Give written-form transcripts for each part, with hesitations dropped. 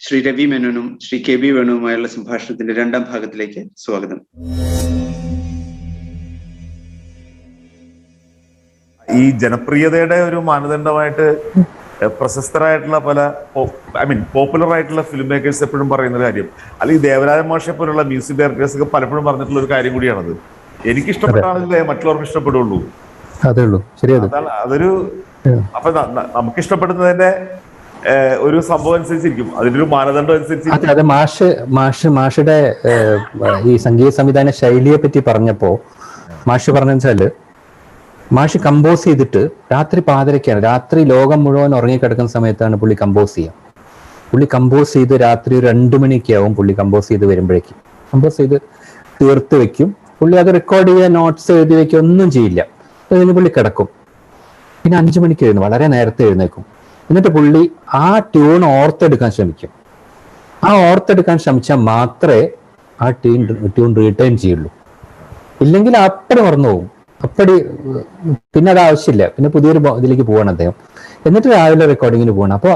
ശ്രീ രവി മേനോനും Shri K B വേണുവുമായുള്ള സംഭാഷണത്തിന്റെ രണ്ടാം ഭാഗത്തിലേക്ക് സ്വാഗതം. ഈ ജനപ്രിയതയുടെ ഒരു മാനദണ്ഡമായിട്ട് പ്രശസ്തരായിട്ടുള്ള പല പോപ്പുലർ ആയിട്ടുള്ള ഫിലിം മേക്കേഴ്സ് എപ്പോഴും പറയുന്ന കാര്യം, അല്ലെങ്കിൽ ദേവരാജ മാഷെ പോലുള്ള മ്യൂസിക് ഡയറക്ടേഴ്സ് ഒക്കെ പലപ്പോഴും പറഞ്ഞിട്ടുള്ള ഒരു കാര്യം കൂടിയാണത്. എനിക്ക് ഇഷ്ടപ്പെട്ടാണെങ്കിലേ മറ്റുള്ളവർക്ക് ഇഷ്ടപ്പെടുള്ളൂ. അതൊരു അപ്പൊ നമുക്ക് ഇഷ്ടപ്പെടുന്നതിന്റെ ഒരു സംഭവം അനുസരിച്ചിരിക്കും, അതിന്റെ ഒരു മാനദണ്ഡം അനുസരിച്ച്. അതെ, മാഷുടെ ഈ സംഗീത സംവിധാന ശൈലിയെ പറ്റി പറഞ്ഞപ്പോ മാഷ് പറഞ്ഞെച്ചാല്, മാഷ് കമ്പോസ് ചെയ്തിട്ട് രാത്രി പാതിരക്കാണ്, രാത്രി ലോകം മുഴുവൻ ഉറങ്ങിക്കിടക്കുന്ന സമയത്താണ് പുള്ളി കമ്പോസ് ചെയ്യുക. പുള്ളി കമ്പോസ് ചെയ്ത് രാത്രി 2 മണിയൊക്കെ ആവും പുള്ളി കമ്പോസ് ചെയ്ത് വരുമ്പോഴേക്കും. കമ്പോസ് ചെയ്ത് തീർത്ത് വെക്കും. പുള്ളി അത് റെക്കോർഡ് ചെയ്യുക, നോട്ട്സ് എഴുതി വെക്കുക, ഒന്നും ചെയ്യില്ല. അതിന് പുള്ളി കിടക്കും. പിന്നെ 5 മണിക്ക് എഴുതുന്നു, വളരെ നേരത്തെ എഴുന്നേക്കും. എന്നിട്ട് പുള്ളി ആ ട്യൂൺ ഓർത്തെടുക്കാൻ ശ്രമിക്കും. ആ ഓർത്തെടുക്കാൻ ശ്രമിച്ചാൽ മാത്രമേ ആ ട്യൂൺ റീടേൺ ചെയ്യുള്ളൂ. ഇല്ലെങ്കിൽ അപ്പടി മറന്നു പോകും. അപ്പടി പിന്നെ അത് ആവശ്യമില്ല. പിന്നെ പുതിയൊരു ഇതിലേക്ക് പോവാണ് അദ്ദേഹം. എന്നിട്ട് രാവിലെ റെക്കോർഡിങ്ങിന് പോകണം. അപ്പോൾ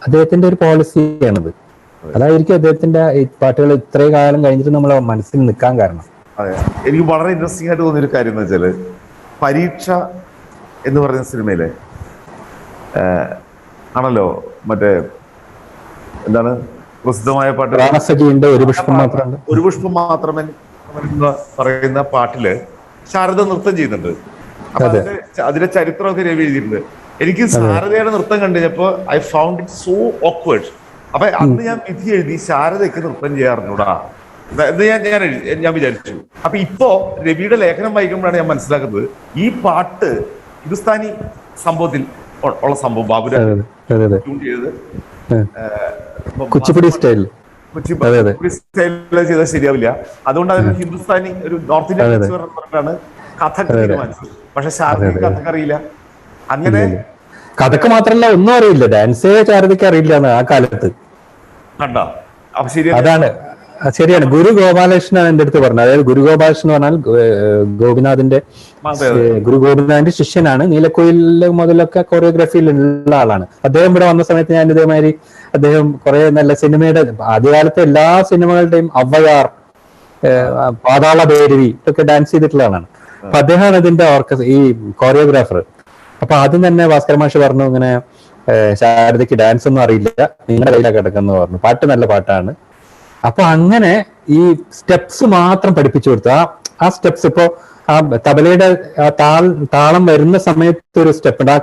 അദ്ദേഹത്തിന്റെ ഒരു പോളിസിയാണത്. അതായിരിക്കും അദ്ദേഹത്തിന്റെ ഈ പാട്ടുകൾ ഇത്രയും കാലം കഴിഞ്ഞിട്ട് നമ്മളെ മനസ്സിൽ നിൽക്കാൻ കാരണം. അതെ, എനിക്ക് വളരെ ഇൻട്രസ്റ്റിംഗ് ആയിട്ട് തോന്നിയൊരു കാര്യം എന്ന് വെച്ചാല്, പരീക്ഷ എന്ന് പറയുന്ന സിനിമയിലെ ആണല്ലോ മറ്റേ എന്താണ് പ്രസിദ്ധമായ പാട്ട് ഒരു പുഷ്പം മാത്രമേ പറയുന്ന പാട്ടില് ശാരദ നൃത്തം ചെയ്യുന്നുണ്ട്. അപ്പൊ അതിന്റെ ചരിത്രമൊക്കെ രവി എഴുതിയിട്ടുണ്ട്. എനിക്ക് ശാരദയുടെ നൃത്തം കണ്ടുകഴിഞ്ഞപ്പോ I found it so awkward. അപ്പൊ അന്ന് ഞാൻ വിധി എഴുതി ശാരദയ്ക്ക് നൃത്തം ചെയ്യാറുണ്ടൂടാ എന്ന് ഞാൻ വിചാരിച്ചു. അപ്പൊ ഇപ്പോ രവിയുടെ ലേഖനം വായിക്കുമ്പോഴാണ് ഞാൻ മനസ്സിലാക്കുന്നത്, ഈ പാട്ട് ഹിന്ദുസ്ഥാനി സംഭവത്തിൽ ഉള്ള സംഭവം ബാബുരാജ് ചെയ്തത് കുച്ചിപ്പുടി സ്റ്റൈൽ ചെയ്താൽ ശരിയാവില്ല. അതുകൊണ്ട് അതിന് ഹിന്ദുസ്ഥാനി ഒരു നോർത്ത് ഇന്ത്യൻ പറഞ്ഞിട്ടാണ് കഥക് തീരുമാനിച്ചത്. പക്ഷെ ശാരദയ്ക്ക് കഥക് അറിയില്ല. അങ്ങനെ കഥക്ക് മാത്രമല്ല, ഒന്നും അറിയില്ല, ഡാൻസേ ശാരദയ്ക്ക് അറിയില്ല ആ കാലത്ത്. കണ്ടോ? അപ്പൊ ശരി, അതാണ് ശരിയാണ്. ഗുരു ഗോപാലകൃഷ്ണൻ എന്റെ അടുത്ത് പറഞ്ഞു. അതായത് ഗുരു ഗോപാലകൃഷ്ണൻ പറഞ്ഞാൽ ഗുരു ഗോപിനാഥിന്റെ ശിഷ്യനാണ്. നീലക്കുയിലെ മുതലൊക്കെ കൊറിയോഗ്രാഫിയിലുള്ള ആളാണ്. അദ്ദേഹം ഇവിടെ വന്ന സമയത്ത് ഞാൻ ഇതേമാതിരി അദ്ദേഹം കുറെ നല്ല സിനിമയുടെ ആദ്യകാലത്തെ എല്ലാ സിനിമകളുടെയും അവയാർ, പാതാള ഭൈരവി ഇതൊക്കെ ഡാൻസ് ചെയ്തിട്ടുള്ള ആളാണ്. അപ്പൊ അദ്ദേഹമാണ് ഇതിന്റെ ഈ കോറിയോഗ്രാഫർ. അപ്പൊ ആദ്യം തന്നെ ഭാസ്കര മാഷ് പറഞ്ഞു, ഇങ്ങനെ ശാരദയ്ക്ക് ഡാൻസ് ഒന്നും അറിയില്ല, നിങ്ങളുടെ കയ്യിലാണ് കിടക്കുന്നു പറഞ്ഞു. പാട്ട് നല്ല പാട്ടാണ്. അപ്പൊ അങ്ങനെ ഈ സ്റ്റെപ്സ് മാത്രം പഠിപ്പിച്ചു കൊടുത്തു. ആ സ്റ്റെപ്സ് ഇപ്പോ ആ തബലയുടെ താളം വരുന്ന സമയത്ത് ഒരു സ്റ്റെപ്പ് ഉണ്ട്. ആ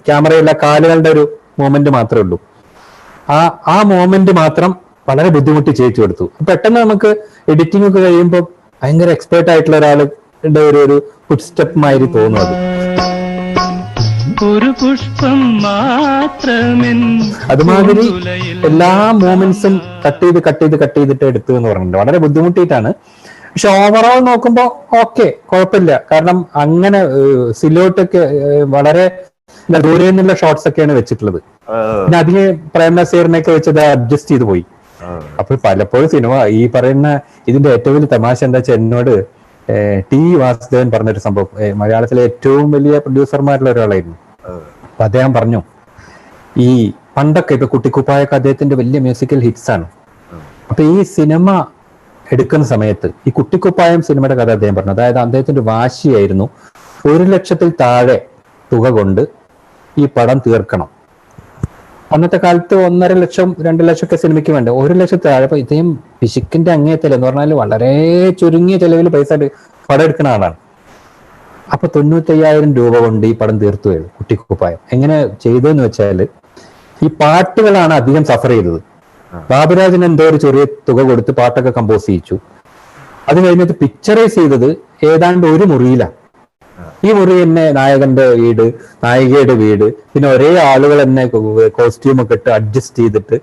ക്യാമറയിലെ കാലുകളുടെ ഒരു മൂവ്മെന്റ് മാത്രമേ ഉള്ളൂ. ആ മൂവ്മെന്റ് മാത്രം വളരെ ബുദ്ധിമുട്ടി ചെയ്യിച്ചു കൊടുത്തു. പെട്ടെന്ന് നമുക്ക് എഡിറ്റിംഗ് ഒക്കെ കഴിയുമ്പോൾ ഭയങ്കര എക്സ്പേർട്ട് ആയിട്ടുള്ള ഒരാളുടെ ഒരു ഫുട് സ്റ്റെപ്പ് മാതിരി തോന്നും. അത് ഒരു പുഷ്പം മാത്രമേ അതുമാതിരി എല്ലാ മൂമെന്റ്സും കട്ട് ചെയ്തിട്ട് എടുത്തു എന്ന് പറഞ്ഞിട്ടുണ്ട്. വളരെ ബുദ്ധിമുട്ടിയിട്ടാണ്. പക്ഷെ ഓവറോൾ നോക്കുമ്പോ ഓക്കെ, കുഴപ്പമില്ല. കാരണം അങ്ങനെ സിലോട്ടൊക്കെ വളരെ ദൂരെ നിന്നുള്ള ഷോട്ട്സ് ഒക്കെയാണ് വെച്ചിട്ടുള്ളത്. പിന്നെ അതിന് പ്രേം നസീറിനെയൊക്കെ വെച്ചത് അഡ്ജസ്റ്റ് ചെയ്ത് പോയി. അപ്പൊ പലപ്പോഴും സിനിമ ഈ പറയുന്ന ഇതിന്റെ ഏറ്റവും വലിയ തമാശ എന്താ വെച്ചാൽ, എന്നോട് ടി വാസുദേവൻ പറഞ്ഞൊരു സംഭവം, മലയാളത്തിലെ ഏറ്റവും വലിയ പ്രൊഡ്യൂസർമാരിലുള്ള ഒരാളായിരുന്നു. അപ്പൊ അദ്ദേഹം പറഞ്ഞു, ഈ പണ്ടൊക്കെ ഇപ്പൊ കുട്ടിക്കുപ്പായൊക്കെ അദ്ദേഹത്തിന്റെ വലിയ മ്യൂസിക്കൽ ഹിറ്റ്സ് ആണ്. അപ്പൊ ഈ സിനിമ എടുക്കുന്ന സമയത്ത് ഈ കുട്ടിക്കുപ്പായം സിനിമയുടെ കഥ അദ്ദേഹം പറഞ്ഞു. അതായത് അദ്ദേഹത്തിന്റെ വാശിയായിരുന്നു 1 ലക്ഷത്തിൽ താഴെ തുക കൊണ്ട് ഈ പടം തീർക്കണം. അന്നത്തെ കാലത്ത് 1.5 ലക്ഷം 2 ലക്ഷം ഒക്കെ സിനിമയ്ക്ക് വേണ്ട. 1 ലക്ഷത്തിൽ താഴെ. അപ്പൊ ഇദ്ദേഹം പിശുക്കിന്റെ അങ്ങേയത്തിൽ എന്ന് പറഞ്ഞാൽ വളരെ ചുരുങ്ങിയ ചെലവിൽ പൈസ പടം എടുക്കുന്ന ആളാണ്. അപ്പൊ 95,000 രൂപ കൊണ്ട് ഈ പടം തീർത്തു വരും കുട്ടിക്കുപ്പായം. എങ്ങനെ ചെയ്തതെന്ന് വെച്ചാൽ, ഈ പാട്ടുകളാണ് അധികം സഫർ ചെയ്തത്. ബാബുരാജിന് എന്തോ ഒരു ചെറിയ തുക കൊടുത്ത് പാട്ടൊക്കെ കമ്പോസ് ചെയ്യിച്ചു. അത് കഴിഞ്ഞിട്ട് പിക്ചറൈസ് ചെയ്തത് ഏതാണ്ട് ഒരു മുറിയിലാണ്. ഈ മുറി തന്നെ നായകന്റെ വീട്, നായികയുടെ വീട്, പിന്നെ ഒരേ ആളുകൾ തന്നെ കോസ്റ്റ്യൂം ഒക്കെ ഇട്ട് അഡ്ജസ്റ്റ് ചെയ്തിട്ട്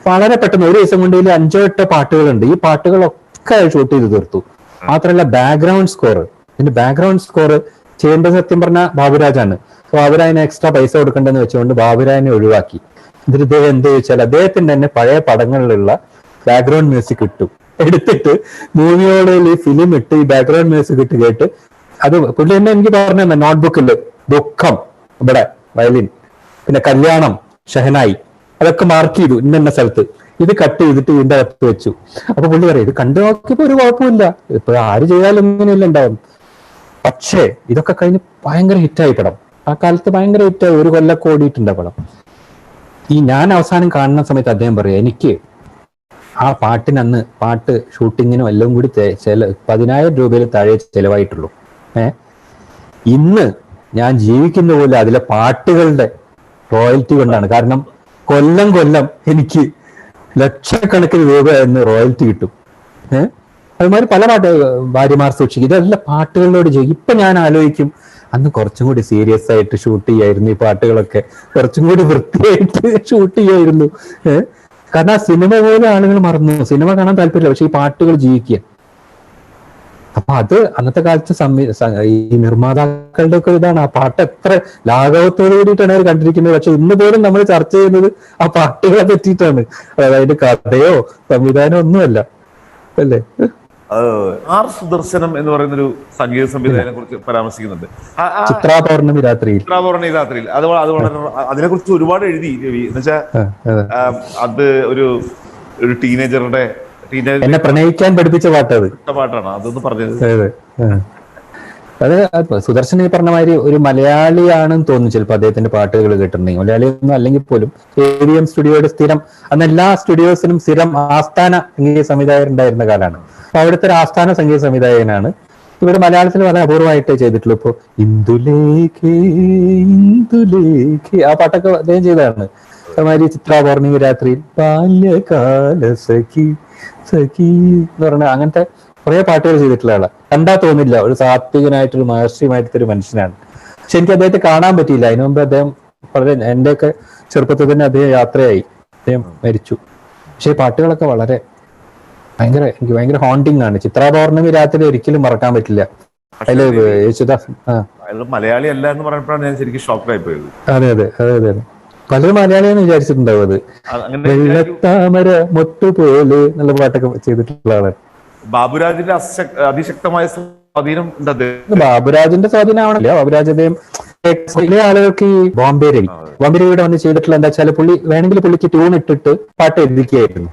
വളരെ പെട്ടെന്ന് ഒരു ദിവസം കൊണ്ട് 5-8 പാട്ടുകളുണ്ട്. ഈ പാട്ടുകളൊക്കെ ഷൂട്ട് ചെയ്ത് തീർത്തു. മാത്രമല്ല ബാക്ക്ഗ്രൗണ്ട് സ്കോർ, ഇതിന്റെ ബാക്ക്ഗ്രൗണ്ട് സ്കോർ ചെയ്യേണ്ടത് സത്യം പറഞ്ഞാൽ ബാബുരാജാണ്. ബാബുരാജിന് എക്സ്ട്രാ പൈസ കൊടുക്കേണ്ടെന്ന് വെച്ചുകൊണ്ട് ബാബുരാജിനെ ഒഴിവാക്കി. എന്നിട്ട് ഇദ്ദേഹം എന്ത് ചോദിച്ചാൽ, അദ്ദേഹത്തിന്റെ തന്നെ പഴയ പടങ്ങളിലുള്ള ബാക്ക്ഗ്രൗണ്ട് മ്യൂസിക് എടുത്തിട്ട് മൂവിയോളിൽ ഈ ഫിലിം ഇട്ട് ഈ ബാക്ക്ഗ്രൗണ്ട് മ്യൂസിക് ഇട്ട് കേട്ട്, അത് പുള്ളി തന്നെ എനിക്ക് പറഞ്ഞു തന്നെ, നോട്ട്ബുക്കിൽ ദുഃഖം ഇവിടെ വയലിൻ, പിന്നെ കല്യാണം ഷഹനായി, അതൊക്കെ മാർക്ക് ചെയ്തു ഇന്ന സ്ഥലത്ത്. ഇത് കട്ട് ചെയ്തിട്ട് ഇതിന്റെ അകത്ത് വെച്ചു. അപ്പൊ പുള്ളി പറയും ഇത് കണ്ടു നോക്കിയപ്പോ ഒരു കുഴപ്പമില്ല, ഇപ്പൊ ആര് ചെയ്താലും ഇങ്ങനെയല്ല ഉണ്ടാവും. പക്ഷേ ഇതൊക്കെ കഴിഞ്ഞ് ഭയങ്കര ഹിറ്റായി പടം. ആ കാലത്ത് ഭയങ്കര ഹിറ്റായി, 1 കൊല്ലം ഓടിയിട്ടുണ്ട് പടം. ഈ ഞാൻ അവസാനം കാണുന്ന സമയത്ത് അദ്ദേഹം പറയാം, എനിക്ക് ആ പാട്ടിനന്ന് പാട്ട് ഷൂട്ടിങ്ങിനും എല്ലാം കൂടി 10,000 രൂപയിൽ താഴെ ചെലവായിട്ടുള്ളൂ. ഇന്ന് ഞാൻ ജീവിക്കുന്ന പോലെ അതിലെ പാട്ടുകളുടെ റോയൽറ്റി കൊണ്ടാണ്. കാരണം കൊല്ലം എനിക്ക് ലക്ഷക്കണക്കിന് രൂപ എന്ന് റോയൽറ്റി കിട്ടും. അതുമാതിരി പല പാട്ട് ഭാര്യമാർ സൂക്ഷിക്കും, ഇതെല്ലാം പാട്ടുകളിലോട് ചെയ്യും. ഇപ്പൊ ഞാൻ ആലോചിക്കും, അന്ന് കുറച്ചും കൂടി സീരിയസ് ആയിട്ട് ഷൂട്ട് ചെയ്യായിരുന്നു ഈ പാട്ടുകളൊക്കെ, കുറച്ചും കൂടി വൃത്തിയായിട്ട് ഷൂട്ട് ചെയ്യായിരുന്നു. കാരണം ആ സിനിമ പോലെ ആളുകൾ മറന്നു, സിനിമ കാണാൻ താല്പര്യമില്ല, പക്ഷെ ഈ പാട്ടുകൾ ജീവിക്കുക. അപ്പൊ അത് അന്നത്തെ കാലത്ത് ഈ നിർമ്മാതാക്കളുടെ ഒക്കെ ഇതാണ്. ആ പാട്ട് എത്ര ലാഘവത്തോടു കൂടിയിട്ടാണ് അവർ കണ്ടിരിക്കുന്നത്, പക്ഷെ ഇന്ന് പോലും നമ്മൾ ചർച്ച ചെയ്യുന്നത് ആ പാട്ടുകളെ പറ്റിയിട്ടാണ്. അതായത് കഥയോ സംവിധാനമോ ഒന്നുമല്ല, അല്ലേ? ആർ സുദർശനം എന്ന് പറയുന്നൊരു സംഗീത സംവിധായകനെ കുറിച്ച് പരാമർശിക്കുന്നുണ്ട്. ചിത്രാ പൗർണമി രാത്രിയിൽ. അത് വളരെ അതിനെ കുറിച്ച് ഒരുപാട് എഴുതി രവി. എന്നുവെച്ചാൽ അത് ഒരു ടീനേജറുടെ എന്നെ പ്രണയിക്കാൻ പഠിപ്പിച്ച പാട്ടാണ്. അതൊന്ന് പറഞ്ഞത്. അത് സുദർശൻ ഈ പറഞ്ഞ മാതിരി ഒരു മലയാളിയാണെന്ന് തോന്നുന്നു ചിലപ്പോൾ അദ്ദേഹത്തിന്റെ പാട്ടുകൾ കേട്ടിട്ടുണ്ടെങ്കിൽ. മലയാളി ഒന്നും അല്ലെങ്കിൽ പോലും AVM സ്റ്റുഡിയോയുടെ സ്ഥിരം, അന്ന് എല്ലാ സ്റ്റുഡിയോസിനും സ്ഥിരം ആസ്ഥാന സംഗീത സംവിധായകർ ഉണ്ടായിരുന്ന കാലമാണ്. അപ്പൊ അവിടുത്തെ ഒരു ആസ്ഥാന സംഗീത സംവിധായകനാണ്. ഇവിടെ മലയാളത്തിൽ വളരെ അപൂർവമായിട്ടേ ചെയ്തിട്ടുള്ളൂ. ഇപ്പൊ ഇന്ദുലേഖേ ആ പാട്ടൊക്കെ അദ്ദേഹം ചെയ്തതാണ്. അതുമാതിരി ചിത്രാ പൗർണമി രാത്രിയിൽ ബാല്യകാല സഖി എന്ന് പറഞ്ഞ അങ്ങനത്തെ കുറെ പാട്ടുകൾ ചെയ്തിട്ടുള്ള ആളാണ്. കണ്ടാ തോന്നില്ല ഒരു സാത്വികനായിട്ടൊരു മഹർഷിയുമായിട്ടൊരു ഒരു മനുഷ്യനാണ്. പക്ഷെ എനിക്ക് അദ്ദേഹത്തെ കാണാൻ പറ്റിയില്ല. അതിനു മുമ്പ് അദ്ദേഹം വളരെ എന്റെയൊക്കെ ചെറുപ്പത്തിൽ തന്നെ അദ്ദേഹം യാത്രയായി, അദ്ദേഹം മരിച്ചു. പക്ഷെ പാട്ടുകളൊക്കെ വളരെ എനിക്ക് ഭയങ്കര ഹോണ്ടിങ് ആണ്. ചിത്രാ പൗർണമി രാത്രി ഒരിക്കലും മറക്കാൻ പറ്റില്ല. അതില് യേശുദാസ് മലയാളി അല്ല എന്ന് പറഞ്ഞപ്പോഴാണ് ഞാൻ ശരിക്കും ഷോക്കായി പോയത്. അതെ പലരും മലയാളിയെന്ന് വിചാരിച്ചിട്ടുണ്ടാവും. അത് വെള്ളത്താമര മൊട്ടുപോലെ എന്നുള്ള പാട്ടൊക്കെ ചെയ്തിട്ടുള്ള ആളാണ്. ബാബുരാജിന്റെ അതിശക്തമായ സ്വാധീനം. ബാബുരാജിന്റെ സ്വാധീനം ആവണല്ലോ. ബാബുരാജ് അദ്ദേഹം ചില ആളുകൾക്ക് ഈ ബോംബെ രവി ഇവിടെ വന്ന് ചെയ്തിട്ടുള്ള എന്താ വെച്ചാൽ വേണമെങ്കിൽ പുള്ളിക്ക് ട്യൂൺ ഇട്ടിട്ട് പാട്ട് എഴുതിക്കുകയായിരുന്നു.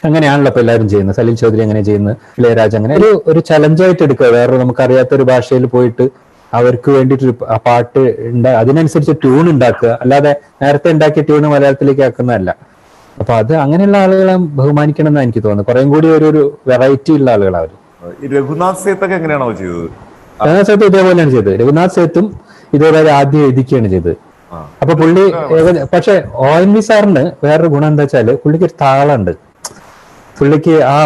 അങ്ങനെയാണല്ലോ ഇപ്പൊ എല്ലാവരും ചെയ്യുന്നത്. സലീൽ ചൗധരി അങ്ങനെ ചെയ്യുന്നത്, ഇളയരാജ അങ്ങനെ ഒരു ചലഞ്ചായിട്ട് എടുക്കുക. വേറെ നമുക്കറിയാത്ത ഒരു ഭാഷയിൽ പോയിട്ട് അവർക്ക് വേണ്ടിയിട്ട് ആ പാട്ട് അതിനനുസരിച്ച് ട്യൂൺ ഉണ്ടാക്കുക, അല്ലാതെ നേരത്തെ ഉണ്ടാക്കിയ ട്യൂണ് മലയാളത്തിലേക്ക് ആക്കുന്നതല്ല. അപ്പൊ അത് അങ്ങനെയുള്ള ആളുകളെ ബഹുമാനിക്കണം എന്നാണ് എനിക്ക് തോന്നുന്നത്. കുറേം കൂടി ഒരു വെറൈറ്റി ഉള്ള ആളുകളാണ് അവര്. രഘുനാഥ് സേത്തൊക്കെ എങ്ങനെയാണോ ചെയ്തത്? രഘുനാഥ് സേത്ത് ഇതേപോലെയാണ് ചെയ്തത്. രഘുനാഥ് സേത്തും ഇതേപോലെ ആദ്യം എഴുതിക്കുകയാണ് ചെയ്തത്. അപ്പൊ പുള്ളി പക്ഷെ ONV സാറിന് വേറൊരു ഗുണം എന്താ വെച്ചാല് പുള്ളിക്ക് ഒരു താളുണ്ട്. പുള്ളിക്ക് ആ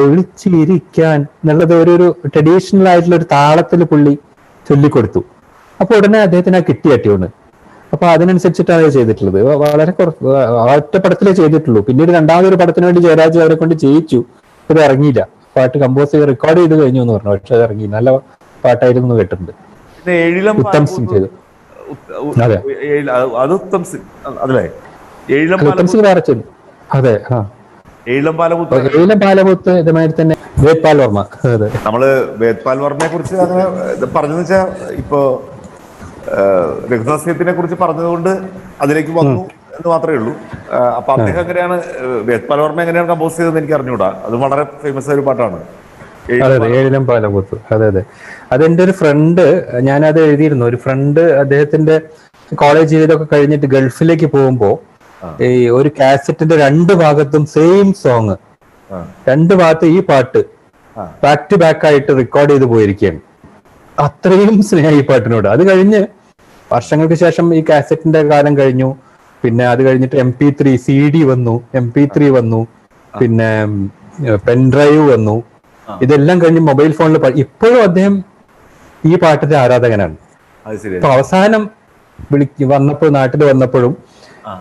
ഒളിച്ചിരിക്കാൻ എന്നുള്ളത് ഒരു ട്രഡീഷണൽ ആയിട്ടുള്ള ഒരു താളത്തിൽ പുള്ളി ചൊല്ലിക്കൊടുത്തു. അപ്പൊ ഉടനെ അദ്ദേഹത്തിന് ആ കിട്ടിയ ട്യൂണ്. അപ്പൊ അതിനനുസരിച്ചിട്ടാണ് ചെയ്തിട്ടുള്ളത്. വളരെ ഒറ്റ പടത്തിലേ ചെയ്തിട്ടുള്ളൂ. പിന്നീട് രണ്ടാമതൊരു പടത്തിന് വേണ്ടി ജയരാജ് അവരെ കൊണ്ട് ചെയ്യിച്ചു. ഇത് ഇറങ്ങിയില്ല. പാട്ട് കമ്പോസ് ചെയ്ത് റെക്കോർഡ് ചെയ്ത് കഴിഞ്ഞു എന്ന് പറഞ്ഞു. പക്ഷെ അത് ഇറങ്ങി. നല്ല പാട്ടായിരുന്നു കേട്ടിട്ടുണ്ട്. ഉത്തം സിംഗ് ചെയ്തു. അതെ, ഉത്തം സിംഗ് വേറെ ചെയ്തു. അതെ, ഏഴിലം പാലമുത്ത് ഇതുമാതിരി തന്നെ വേദ്പാൽ വർമ്മ. അതെ, നമ്മള് വേദ്പാൽ വർമ്മയെ കുറിച്ച് അങ്ങനെ പറഞ്ഞെന്ന് വെച്ചാൽ ഇപ്പോ രഘുനാഥ് സേത്തിനെ കുറിച്ച് പറഞ്ഞതുകൊണ്ട് അതിലേക്ക് വന്നു എന്ന് മാത്രമേ ഉള്ളൂ. അപ്പൊ അദ്ദേഹം എങ്ങനെയാണ് വേദ്പാൽ വർമ്മ എങ്ങനെയാണ് കമ്പോസ് ചെയ്തതെന്ന് എനിക്ക് അറിഞ്ഞുകൂടാ. അത് വളരെ ഫേമസ് ആയ ഒരു പാട്ടാണ് ഏഴിലം പാലമുത്ത്. അതെ, അതെന്റെ ഒരു ഫ്രണ്ട്, ഞാനത് എഴുതിയിരുന്നു. ഒരു ഫ്രണ്ട് അദ്ദേഹത്തിന്റെ കോളേജ് ജീവിതമൊക്കെ കഴിഞ്ഞിട്ട് ഗൾഫിലേക്ക് പോകുമ്പോ ഈ ഒരു കാസറ്റിന്റെ 2 ഭാഗത്തും സെയിം സോങ്, 2 ഭാഗത്ത് ഈ പാട്ട് ബാക്ക് ടു ബാക്ക് ആയിട്ട് റെക്കോർഡ് ചെയ്ത് പോയിരിക്കുകയാണ്. അത്രയും സ്നേഹം ഈ പാട്ടിനോട്. അത് കഴിഞ്ഞ് വർഷങ്ങൾക്ക് ശേഷം ഈ കാസറ്റിന്റെ കാലം കഴിഞ്ഞു. പിന്നെ അത് കഴിഞ്ഞിട്ട് MP3 CD വന്നു, MP3 വന്നു, പിന്നെ പെൻഡ്രൈവ് വന്നു. ഇതെല്ലാം കഴിഞ്ഞ് മൊബൈൽ ഫോണിൽ ഇപ്പോഴും അദ്ദേഹം ഈ പാട്ടിന്റെ ആരാധകനാണ്. അപ്പൊ അവസാനം നാട്ടിൽ വന്നപ്പോഴും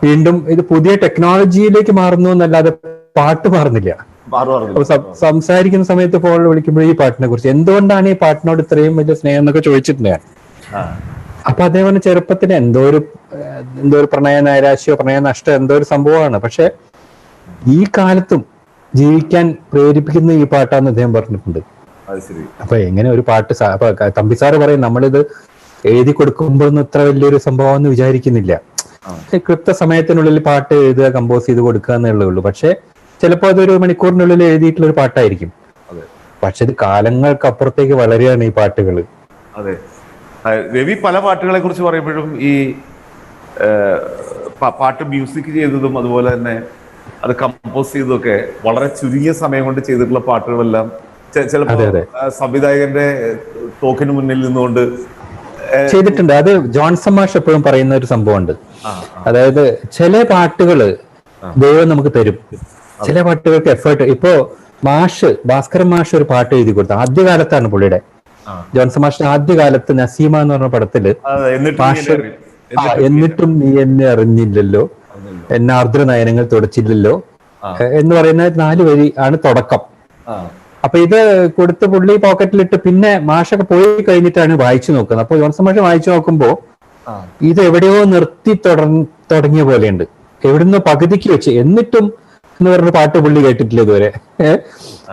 വീണ്ടും ഇത് പുതിയ ടെക്നോളജിയിലേക്ക് മാറുന്നു എന്നല്ലാതെ പാട്ട് മാറുന്നില്ല. സംസാരിക്കുന്ന സമയത്ത് ഫോണിൽ വിളിക്കുമ്പോൾ ഈ പാട്ടിനെ കുറിച്ച് എന്തുകൊണ്ടാണ് ഈ പാട്ടിനോട് ഇത്രയും വലിയ സ്നേഹം എന്നൊക്കെ ചോദിച്ചിട്ടുണ്ട് ഞാൻ. അപ്പൊ അതേപോലെ ചെറുപ്പത്തിന് എന്തോ ഒരു പ്രണയ നൈരാശ്യോ പ്രണയ നഷ്ടം എന്തോ ഒരു സംഭവമാണ്. പക്ഷെ ഈ കാലത്തും ജീവിക്കാൻ പ്രേരിപ്പിക്കുന്ന ഈ പാട്ടാന്ന് അദ്ദേഹം പറഞ്ഞിട്ടുണ്ട്. അപ്പൊ എങ്ങനെ ഒരു പാട്ട് തമ്പിസാറ് പറയും നമ്മളിത് എഴുതി കൊടുക്കുമ്പോഴൊന്നും ഇത്ര വലിയൊരു സംഭവം എന്ന് വിചാരിക്കുന്നില്ല. കൃത്യസമയത്തിനുള്ളിൽ പാട്ട് എഴുതുക, കമ്പോസ് ചെയ്ത് കൊടുക്കുക എന്നുള്ളേ ഉള്ളൂ. പക്ഷെ ചിലപ്പോൾ അതൊരു മണിക്കൂറിനുള്ളിൽ എഴുതിയിട്ടുള്ള ഒരു പാട്ടായിരിക്കും. പക്ഷെ ഇത് കാലങ്ങൾക്ക് അപ്പുറത്തേക്ക് വളരെയാണ് ഈ പാട്ടുകൾ. അതെ, രവി പല പാട്ടുകളെ കുറിച്ച് പറയുമ്പോഴും ഈ പാട്ട് മ്യൂസിക് ചെയ്തതും അതുപോലെ തന്നെ അത് കമ്പോസ് ചെയ്തതൊക്കെ വളരെ ചുരുങ്ങിയ സമയം കൊണ്ട് ചെയ്തിട്ടുള്ള പാട്ടുകളെല്ലാം ചിലപ്പോൾ സംവിധായകന്റെ തോക്കിന് മുന്നിൽ നിന്നുകൊണ്ട് ചെയ്തിട്ടുണ്ട്. അത് ജോൺസൺ മാഷ് എപ്പോഴും പറയുന്ന ഒരു സംഭവമുണ്ട്. അതായത് ചില പാട്ടുകള് ദൈവം നമുക്ക് തരും, ചില പാട്ടുകൾക്ക് എഫേർട്ട്. ഇപ്പോ ഭാസ്കരൻ മാഷ് ഒരു പാട്ട് എഴുതി കൊടുത്തു. ആദ്യകാലത്താണ് പുള്ളിയുടെ, ജോൺസൺ മാഷിന്റെ ആദ്യകാലത്ത് നസീമ എന്ന് പറഞ്ഞ പടത്തില് മാഷ് എന്നിട്ടും നീ എന്നെ അറിഞ്ഞില്ലല്ലോ, എന്നെ ആർദ്ര നയനങ്ങൾ തുടച്ചില്ലല്ലോ എന്ന് പറയുന്ന 4 വരി ആണ് തുടക്കം. അപ്പൊ ഇത് കൊടുത്ത് പുള്ളി പോക്കറ്റിലിട്ട് പിന്നെ മാഷൊക്കെ പോയി കഴിഞ്ഞിട്ടാണ് വായിച്ചു നോക്കുന്നത്. അപ്പൊ ജോൺസൺ മാഷ് വായിച്ചു നോക്കുമ്പോ ഇത് എവിടെയോ നിർത്തി തുടങ്ങിയ പോലെയുണ്ട്, എവിടുന്നോ പകുതിക്ക് വെച്ച്. എന്നിട്ടും എന്ന് പറഞ്ഞ പാട്ട് പുള്ളി കേട്ടിട്ടില്ല ഇതുവരെ.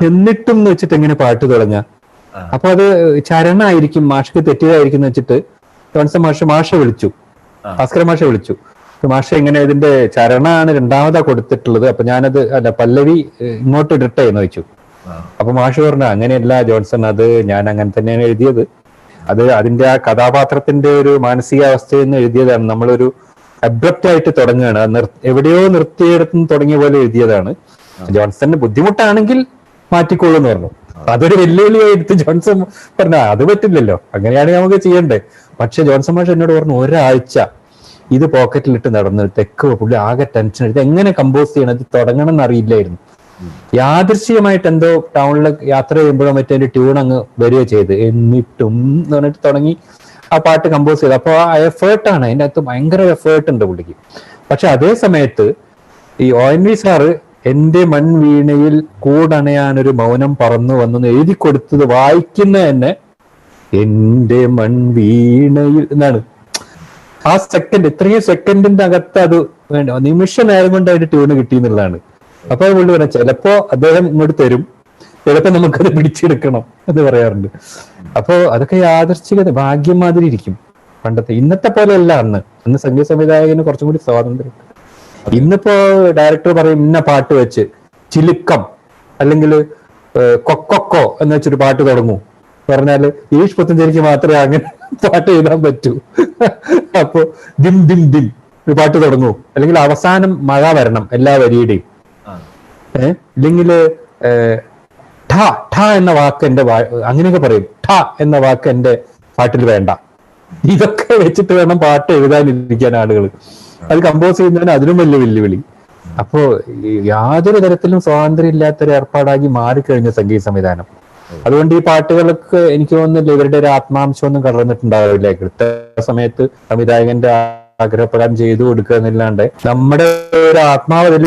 എന്നിട്ടും എന്ന് വെച്ചിട്ട് എങ്ങനെ പാട്ട് തുടങ്ങാ? അപ്പൊ അത് ചരണായിരിക്കും, മാഷക്ക് തെറ്റിയതായിരിക്കും എന്ന് വെച്ചിട്ട് ജോൺസൺ മാഷെ വിളിച്ചു, ഭാസ്കരൻ മാഷെ വിളിച്ചു. മാഷ ഇങ്ങനെ ഇതിന്റെ ചരണാണ് രണ്ടാമതാ കൊടുത്തിട്ടുള്ളത്, അപ്പൊ ഞാനത് പല്ലവി ഇങ്ങോട്ട് ഇടട്ടെ എന്ന് വെച്ചു. അപ്പൊ മാഷ് പറഞ്ഞു അങ്ങനെയല്ല ജോൺസൺ, അത് ഞാൻ അങ്ങനെ തന്നെയാണ് എഴുതിയത്, അത് അതിന്റെ ആ കഥാപാത്രത്തിന്റെ ഒരു മാനസികാവസ്ഥയിൽ നിന്ന് എഴുതിയതാണ്, നമ്മളൊരു അബ്രപ്റ്റ് ആയിട്ട് തുടങ്ങുകയാണ്, എവിടെയോ നിർത്തിയിടത്തുനിന്ന് തുടങ്ങിയ പോലെ എഴുതിയതാണ്. ജോൺസന്റെ ബുദ്ധിമുട്ടാണെങ്കിൽ മാറ്റിക്കോളൂ എന്ന് പറഞ്ഞു. അതൊരു വെല്ലുവിളിയായിട്ട് ജോൺസൺ പറഞ്ഞ അത് പറ്റില്ലല്ലോ, അങ്ങനെയാണെങ്കിൽ നമുക്ക് ചെയ്യണ്ടേ. പക്ഷെ ജോൺസൺ മാഷ് എന്നോട് പറഞ്ഞു ഒരാഴ്ച ഇത് പോക്കറ്റിലിട്ട് നടന്ന് തെക്ക് പുള്ളി ആകെ ടെൻഷൻ എടുത്ത് എങ്ങനെ കമ്പോസ് ചെയ്യണം, ഇത് തുടങ്ങണം എന്നറിയില്ലായിരുന്നു. യാദൃശ്ചികമായിട്ട് എന്തോ ടൗണിൽ യാത്ര ചെയ്യുമ്പോഴോ മറ്റേ ട്യൂൺ അങ്ങ് വരിക ചെയ്ത്, എന്നിട്ടും എന്ന് പറഞ്ഞിട്ട് തുടങ്ങി ആ പാട്ട് കമ്പോസ് ചെയ്ത്. അപ്പൊ ആ എഫേർട്ടാണ്, അതിൻ്റെ അകത്ത് ഭയങ്കര എഫേർട്ട് ഉണ്ട് പുള്ളിക്ക്. പക്ഷെ അതേ സമയത്ത് ഈ ONV സാറ് എന്റെ മൺവീണയിൽ കൂടണയാനൊരു മൗനം പറന്നു വന്നു എഴുതി കൊടുത്തത് വായിക്കുന്ന തന്നെ എന്റെ മൺവീണയിൽ എന്നാണ്. ആ സെക്കൻഡ്, ഇത്രയും സെക്കൻഡിന്റെ അകത്ത് അത് വേണ്ട, നിമിഷ നേരം കൊണ്ട് അതിന്റെ ട്യൂണ് കിട്ടിയെന്നുള്ളതാണ്. അപ്പൊ പുള്ളി പറയാം ചിലപ്പോ അദ്ദേഹം ഇങ്ങോട്ട് തരും, ചിലപ്പോ നമുക്കത് പിടിച്ചെടുക്കണം എന്ന് പറയാറുണ്ട്. അപ്പോ അതൊക്കെ യാദൃശ്ചികത, ഭാഗ്യം മാതിരി ഇരിക്കും. പണ്ടത്തെ ഇന്നത്തെ പോലെയല്ല അന്ന് സംഗീത സംവിധായകന് കുറച്ചും കൂടി സ്വാതന്ത്ര്യം. ഇന്നിപ്പോ ഡയറക്ടർ പറയും ഇന്ന പാട്ട് വെച്ച് ചിലുക്കം അല്ലെങ്കിൽ കൊക്കൊക്കോ എന്ന് വെച്ചൊരു പാട്ട് തുടങ്ങൂ പറഞ്ഞാല് ഈഷ് പുത്തഞ്ചേരിക്ക് മാത്രമേ അങ്ങനെ പാട്ട് എഴുതാൻ പറ്റൂ. അപ്പോ ദിം ദിം ദിം ഒരു പാട്ട് തുടങ്ങൂ, അല്ലെങ്കിൽ അവസാനം മഴ വരണം എല്ലാ വരിയുടെയും. ഇല്ലെങ്കിൽ ഠ ഠ എന്ന വാക്ക് എന്റെ അങ്ങനെയൊക്കെ പറയും, ഠ എന്ന വാക്ക് എന്റെ പാട്ടിൽ വേണ്ട. ഇതൊക്കെ വെച്ചിട്ട് വേണം പാട്ട് എഴുതാനിരിക്കാൻ ആളുകൾ. അത് കമ്പോസ് ചെയ്യുന്നതിന് അതിലും വലിയ വെല്ലുവിളി. അപ്പോ യാതൊരു തരത്തിലും സ്വാതന്ത്ര്യം ഇല്ലാത്തൊരു ഏർപ്പാടാക്കി മാറിക്കഴിഞ്ഞ സംഗീത സംവിധാനം. അതുകൊണ്ട് ഈ പാട്ടുകൾക്ക് എനിക്ക് തോന്നുന്നില്ല ഇവരുടെ ഒരു ആത്മാംശം ഒന്നും കടന്നിട്ടുണ്ടാവില്ല. കൃത്യ സമയത്ത് സംവിധായകന്റെ ആഗ്രഹപ്രകാരം ചെയ്തു കൊടുക്കുക എന്നല്ലാണ്ട് നമ്മുടെ ഒരു ആത്മാവ് അതിൽ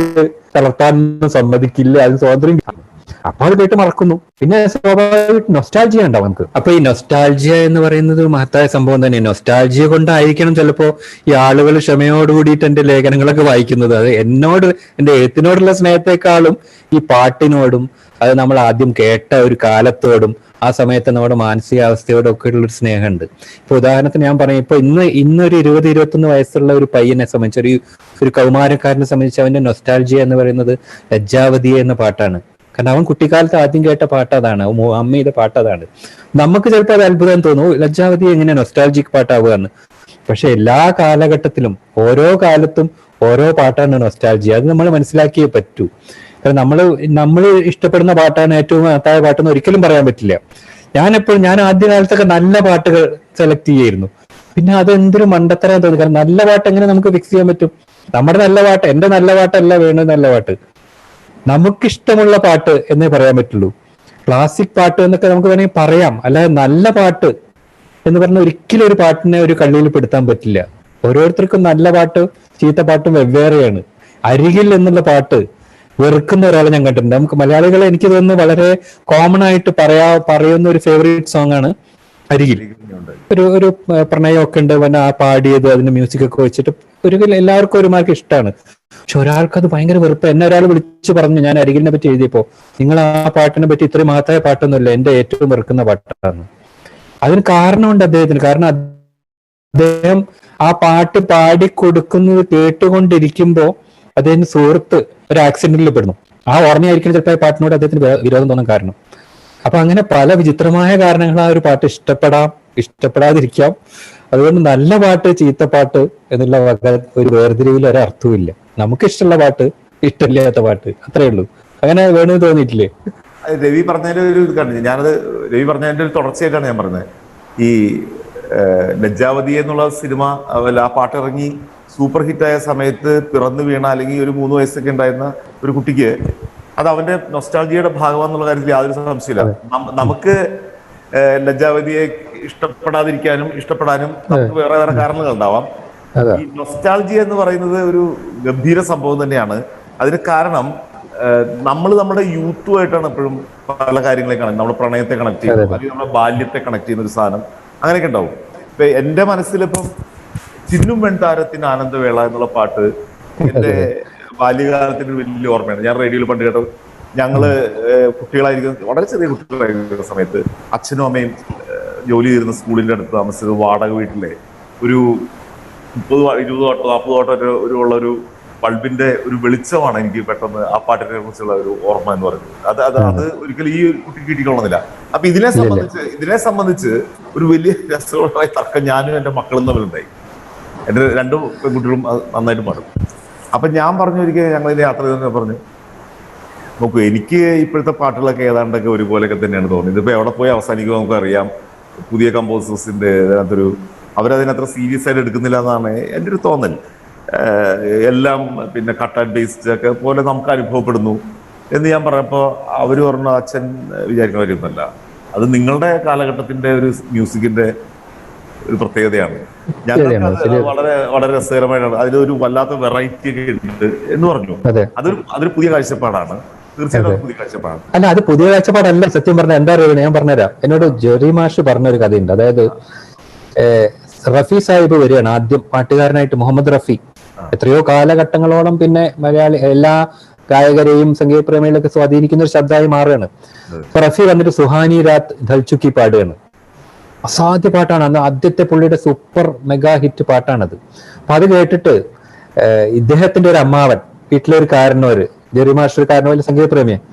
തളർത്താനൊന്നും സമ്മതിക്കില്ല. അത് സ്വാതന്ത്ര്യം, അപ്പൊ അത് കേട്ട് മറക്കുന്നു. പിന്നെ സ്വാഭാവികമായിട്ട് നൊസ്റ്റാൾജിയ ഉണ്ടാവും നമുക്ക്. അപ്പൊ ഈ നൊസ്റ്റാൾജിയ എന്ന് പറയുന്നത് മഹത്തായ സംഭവം തന്നെ. നൊസ്റ്റാൾജിയ കൊണ്ടായിരിക്കണം ചിലപ്പോ ഈ ആളുകൾ ക്ഷമയോട് കൂടിയിട്ട് എന്റെ ലേഖനങ്ങളൊക്കെ വായിക്കുന്നത്. അത് എന്നോട്, എന്റെ എഴുത്തിനോടുള്ള സ്നേഹത്തെക്കാളും ഈ പാട്ടിനോടും അത് നമ്മൾ ആദ്യം കേട്ട ഒരു കാലത്തോടും ആ സമയത്ത് നമ്മുടെ മാനസികാവസ്ഥയോടും ഒക്കെ ഉള്ളൊരു സ്നേഹമുണ്ട്. ഇപ്പൊ ഉദാഹരണത്തിന് ഞാൻ പറയും, ഇപ്പൊ ഇന്നൊരു 20-21 വയസ്സുള്ള ഒരു പയ്യനെ സംബന്ധിച്ച്, ഒരു കൗമാരക്കാരനെ സംബന്ധിച്ച് അവന്റെ നൊസ്റ്റാൾജിയ എന്ന് പറയുന്നത് ലജ്ജാവതി എന്ന പാട്ടാണ്. കാരണം അവൻ കുട്ടിക്കാലത്ത് ആദ്യം കേട്ട പാട്ട് അതാണ്, അമ്മയുടെ പാട്ട് അതാണ്. നമുക്ക് ചിലപ്പോൾ അത് അത്ഭുതം തോന്നും, ലജ്ജാവതി എങ്ങനെ നൊസ്റ്റാൾജിക് പാട്ടാവുകയെന്ന്. പക്ഷെ എല്ലാ കാലഘട്ടത്തിലും ഓരോ കാലത്തും ഓരോ പാട്ടാണ് നൊസ്റ്റാൾജിയ. അത് നമ്മൾ മനസ്സിലാക്കിയേ പറ്റൂ. കാരണം നമ്മൾ ഇഷ്ടപ്പെടുന്ന പാട്ടാണ് ഏറ്റവും മഹത്തായ പാട്ടെന്ന് ഒരിക്കലും പറയാൻ പറ്റില്ല. ഞാൻ ആദ്യകാലത്തൊക്കെ നല്ല പാട്ടുകൾ സെലക്ട് ചെയ്യായിരുന്നു. പിന്നെ അതെന്തൊരു മണ്ടത്തരം തോന്നി. കാരണം നല്ല പാട്ട് എങ്ങനെ നമുക്ക് ഫിക്സ് ചെയ്യാൻ പറ്റും? നമ്മുടെ നല്ല പാട്ട്, എന്റെ നല്ല പാട്ടല്ല വേണ്ടത്, നല്ല പാട്ട് നമുക്കിഷ്ടമുള്ള പാട്ട് എന്നേ പറയാൻ പറ്റുള്ളൂ. ക്ലാസിക് പാട്ട് എന്നൊക്കെ നമുക്ക് വേണമെങ്കിൽ പറയാം, അല്ലാതെ നല്ല പാട്ട് എന്ന് പറഞ്ഞാൽ ഒരിക്കലും ഒരു പാട്ടിനെ ഒരു കള്ളിയിൽ പെടുത്താൻ പറ്റില്ല. ഓരോരുത്തർക്കും നല്ല പാട്ട് ചീത്ത പാട്ടും വെവ്വേറെയാണ്. അരികിൽ എന്നുള്ള പാട്ട് വെറുക്കുന്ന ഒരാളെ ഞാൻ കണ്ടിട്ടുണ്ട്. നമുക്ക് മലയാളികളെ എനിക്ക് തോന്നുന്നു വളരെ കോമൺ ആയിട്ട് പറയുന്ന ഒരു ഫേവറേറ്റ് സോങ് ആണ് അരികിൽ. ഒരു പ്രണയമൊക്കെ ഉണ്ട്, പിന്നെ ആ പാടിയത് അതിന്റെ മ്യൂസിക് ഒക്കെ വെച്ചിട്ട് എല്ലാവർക്കും ഒരുമാർക്ക് ഇഷ്ടമാണ്. പക്ഷെ ഒരാൾക്ക് അത് ഭയങ്കര വെറുപ്പ്. എന്നെ ഒരാൾ വിളിച്ചു പറഞ്ഞു, ഞാൻ അരികിലിനെ പറ്റി എഴുതിയപ്പോ, നിങ്ങൾ ആ പാട്ടിനെ പറ്റി ഇത്രയും മഹത്തായ പാട്ടൊന്നുമില്ല, എന്റെ ഏറ്റവും വെറുക്കുന്ന പാട്ടാണ്. അതിന് കാരണമുണ്ട് അദ്ദേഹത്തിന്. കാരണം അദ്ദേഹം ആ പാട്ട് പാടിക്കൊടുക്കുന്നത് കേട്ടുകൊണ്ടിരിക്കുമ്പോ അദ്ദേഹത്തിന്റെ സുഹൃത്ത് ഒരു ആക്സിഡന്റിൽ പെടുന്നു. ആ ഓർമ്മയായിരിക്കും ചിലപ്പോൾ ഈ പാട്ടിനോട് അദ്ദേഹത്തിന് വിരോധം തോന്നാൻ കാരണം. അപ്പൊ അങ്ങനെ പല വിചിത്രമായ കാരണങ്ങൾ ആ ഒരു പാട്ട് ഇഷ്ടപ്പെടാതിരിക്കാം. അതുകൊണ്ട് നല്ല പാട്ട് ചീത്ത പാട്ട് എന്നുള്ള ഒരു വേർതിരിവിൽ ഒരർത്ഥവും ഇല്ല. നമുക്ക് ഇഷ്ടമുള്ള പാട്ട്, ഇഷ്ടമില്ലാത്ത പാട്ട്, അത്രേ ഉള്ളൂ. അങ്ങനെ വേണു തോന്നിയിട്ടില്ലേ? രവി പറഞ്ഞതിന്റെ ഒരു ഇത് കണ്ടു ഞാനത്. രവി പറഞ്ഞതിന്റെ ഒരു തുടർച്ചയായിട്ടാണ് ഞാൻ പറഞ്ഞത്. ഈ ലജ്ജാവതി എന്നുള്ള സിനിമ, ആ പാട്ട് ഇറങ്ങി സൂപ്പർ ഹിറ്റായ സമയത്ത് പിറന്നു വീണ അല്ലെങ്കിൽ ഒരു 3 വയസ്സൊക്കെ ഉണ്ടായിരുന്ന ഒരു കുട്ടിക്ക് അത് അവന്റെ നൊസ്റ്റാൾജിയുടെ ഭാഗമാണെന്നുള്ള കാര്യത്തിൽ യാതൊരു സംശയമില്ല. നമുക്ക് ലജ്ജാവതിയെ ഇഷ്ടപ്പെടാതിരിക്കാനും ഇഷ്ടപ്പെടാനും നമുക്ക് വേറെ വേറെ കാരണങ്ങൾ ഉണ്ടാവാം. ഈ നൊസ്റ്റാൾജി എന്ന് പറയുന്നത് ഒരു ഗംഭീര സംഭവം തന്നെയാണ്. അതിന് കാരണം നമ്മൾ നമ്മുടെ യൂത്തുമായിട്ടാണ് എപ്പോഴും പല കാര്യങ്ങളെ കണക്ട്, നമ്മുടെ പ്രണയത്തെ കണക്ട് ചെയ്യുന്നത്, അല്ലെങ്കിൽ നമ്മുടെ ബാല്യത്തെ കണക്ട് ചെയ്യുന്ന ഒരു സാധനം അങ്ങനെയൊക്കെ ഉണ്ടാവും. ഇപ്പൊ എന്റെ മനസ്സിലിപ്പം ചിന്നും വെൺതാരത്തിന് ആനന്ദവേള എന്നുള്ള പാട്ട് എന്റെ ബാല്യകാലത്തിന് വലിയ ഓർമ്മയാണ്. ഞാൻ റേഡിയോയിൽ പണ്ട് കേട്ടത്. ഞങ്ങള് കുട്ടികളായിരിക്കുന്ന, വളരെ ചെറിയ കുട്ടികളായിരിക്കുന്ന സമയത്ത് അച്ഛനും അമ്മയും ജോലി ചെയ്തിരുന്ന സ്കൂളിന്റെ അടുത്ത് താമസിച്ചത് വാടക വീട്ടിലെ ഒരു 30-20 തൊട്ടോ 40 തൊട്ടോ ഒരു ബൾബിന്റെ ഒരു വെളിച്ചമാണ് എനിക്ക് പെട്ടെന്ന് ആ പാട്ടിനെ കുറിച്ചുള്ള ഒരു ഓർമ്മ എന്ന് പറയുന്നത്. അത് ഒരിക്കലും ഈ കുട്ടിക്ക് കിട്ടിക്കൊള്ളുന്നില്ല. അപ്പൊ ഇതിനെ സംബന്ധിച്ച് ഒരു വലിയ രസകരമായ തർക്കം ഞാനും എന്റെ മക്കളും തമ്മിലുണ്ടായി. എന്റെ 2 പെൺകുട്ടികളും നന്നായിട്ട് പാടും. അപ്പൊ ഞാൻ പറഞ്ഞു, ഒരിക്കൽ ഞങ്ങളിതിന്റെ യാത്ര ചെയ്തെന്ന് പറഞ്ഞു, നോക്കൂ, എനിക്ക് ഇപ്പോഴത്തെ പാട്ടുകളൊക്കെ ഏതാണ്ടൊക്കെ ഒരുപോലെയൊക്കെ തന്നെയാണ് തോന്നിയത്. ഇതിപ്പോ എവിടെ പോയി അവസാനിക്കുമോ നമുക്കറിയാം. പുതിയ കമ്പോസേഴ്സിന്റെ അവരതിനത്ര സീരിയസ് ആയിട്ട് എടുക്കുന്നില്ല എന്നാണ് എൻ്റെ ഒരു തോന്നൽ. എല്ലാം പിന്നെ കട്ട് ആൻഡ് പേസ്റ്റ് ഒക്കെ പോലെ നമുക്ക് അനുഭവപ്പെടുന്നു എന്ന് ഞാൻ പറഞ്ഞപ്പോൾ അവര് പറഞ്ഞു, അച്ഛൻ വിചാരിക്കുന്ന കാര്യമൊന്നുമല്ല, അത് നിങ്ങളുടെ കാലഘട്ടത്തിന്റെ ഒരു മ്യൂസിക്കിന്റെ ഒരു പ്രത്യേകതയാണ്. ഞങ്ങൾക്ക് വളരെ വളരെ രസകരമായിട്ടാണ്, അതിലൊരു വല്ലാത്ത വെറൈറ്റി ഒക്കെ ഉണ്ട് എന്ന് പറഞ്ഞു. അതൊരു പുതിയ കാഴ്ചപ്പാടാണ്. തീർച്ചയായിട്ടും പുതിയ കാഴ്ചപ്പാടാണ്. അല്ല, അത് പുതിയ കാഴ്ചപ്പാടല്ല. സത്യം പറഞ്ഞ എന്താ അറിയുന്നത്, ഞാൻ പറഞ്ഞുതരാം. എന്നോട് ജെറി മാഷ് പറഞ്ഞൊരു കഥയുണ്ട്. അതായത് റഫി സാഹിബ് വരികയാണ് ആദ്യം പാട്ടുകാരനായിട്ട്. മുഹമ്മദ് റഫി എത്രയോ കാലഘട്ടങ്ങളോളം പിന്നെ മലയാളി എല്ലാ ഗായകരെയും സംഗീത പ്രേമികളൊക്കെ സ്വാധീനിക്കുന്ന ഒരു ശബ്ദമായി മാറുകയാണ്. അപ്പൊ റഫി വന്നിട്ട് സുഹാനി രാത് ധൽചുക്കി പാടുകയാണ്. അസാധ്യ പാട്ടാണ്. അന്ന് ആദ്യത്തെ പുള്ളിയുടെ സൂപ്പർ മെഗാ ഹിറ്റ് പാട്ടാണത്. അപ്പൊ അത് കേട്ടിട്ട് ഇദ്ദേഹത്തിന്റെ ഒരു അമ്മാവൻ, വീട്ടിലെ ഒരു കാരണവര്, ജെറി മാസ്റ്റർ കാരണവര് സംഗീത പ്രേമിയാണ്.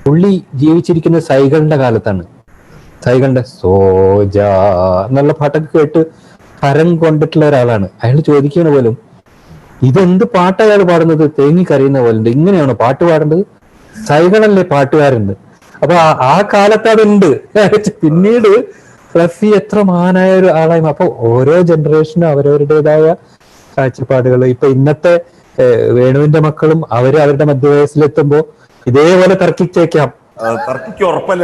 പുള്ളി ജീവിച്ചിരിക്കുന്ന സൈകളുടെ കാലത്താണ്. സൈകളുടെ സോജ എന്നുള്ള പാട്ടൊക്കെ കേട്ട് ഹരം കൊണ്ടിട്ടുള്ള ഒരാളാണ്. അയാൾ ചോദിക്കണ പോലും, ഇതെന്ത് പാട്ട് അയാൾ പാടുന്നത്, തേങ്ങിക്കറിയുന്ന പോലെ ഉണ്ട്, ഇങ്ങനെയാണോ പാട്ട് പാടേണ്ടത്? സൈകളല്ലേ പാട്ടുകാരുണ്ട്. അപ്പൊ ആ കാലത്ത് അതുണ്ട്. പിന്നീട് റഫി എത്ര മഹാനായ ഒരു ആളായി. അപ്പൊ ഓരോ ജനറേഷനും അവരവരുടേതായ കാഴ്ചപ്പാടുകൾ. ഇപ്പൊ ഇന്നത്തെ വേണുവിന്റെ മക്കളും അവരുടെ മധ്യവയസ്സിലെത്തുമ്പോ ഇതേപോലെ തർക്കിച്ചേക്കാം. തർക്കിക്ക് ഉറപ്പല്ല.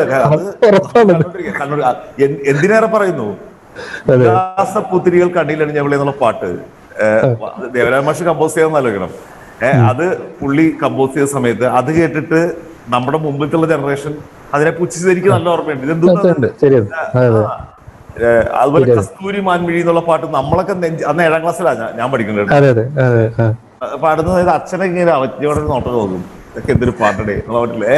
എന്തിനേറെ പറയുന്നു, പുത്തിരികൾ കണ്ണിലണിഞ്ഞവളെ എന്നുള്ള പാട്ട് ദേവരാജ മാഷ് കമ്പോസ് ചെയ്യാൻ ആലോചിക്കണം. അത് പുള്ളി കമ്പോസ് ചെയ്ത സമയത്ത് അത് കേട്ടിട്ട് നമ്മുടെ മുമ്പിലുള്ള ജനറേഷൻ അതിനെ പുച്ഛിച്ചത് എനിക്ക് നല്ല ഓർമ്മയുണ്ട്. അതുപോലെ കസ്തൂരി മാൻമിഴി എന്നുള്ള പാട്ട് നമ്മളൊക്കെ അന്ന് 7ാം ക്ലാസ്സിലാണ് ഞാൻ പഠിക്കുന്നത്. പാടുന്നത് അച്ഛനെ ഇങ്ങനെ അവജ്ഞയോടെ നോട്ടം തോന്നും, ഇതൊക്കെ എന്തൊരു പാട്ടടേ എന്നുള്ള പാട്ടില്ലേ.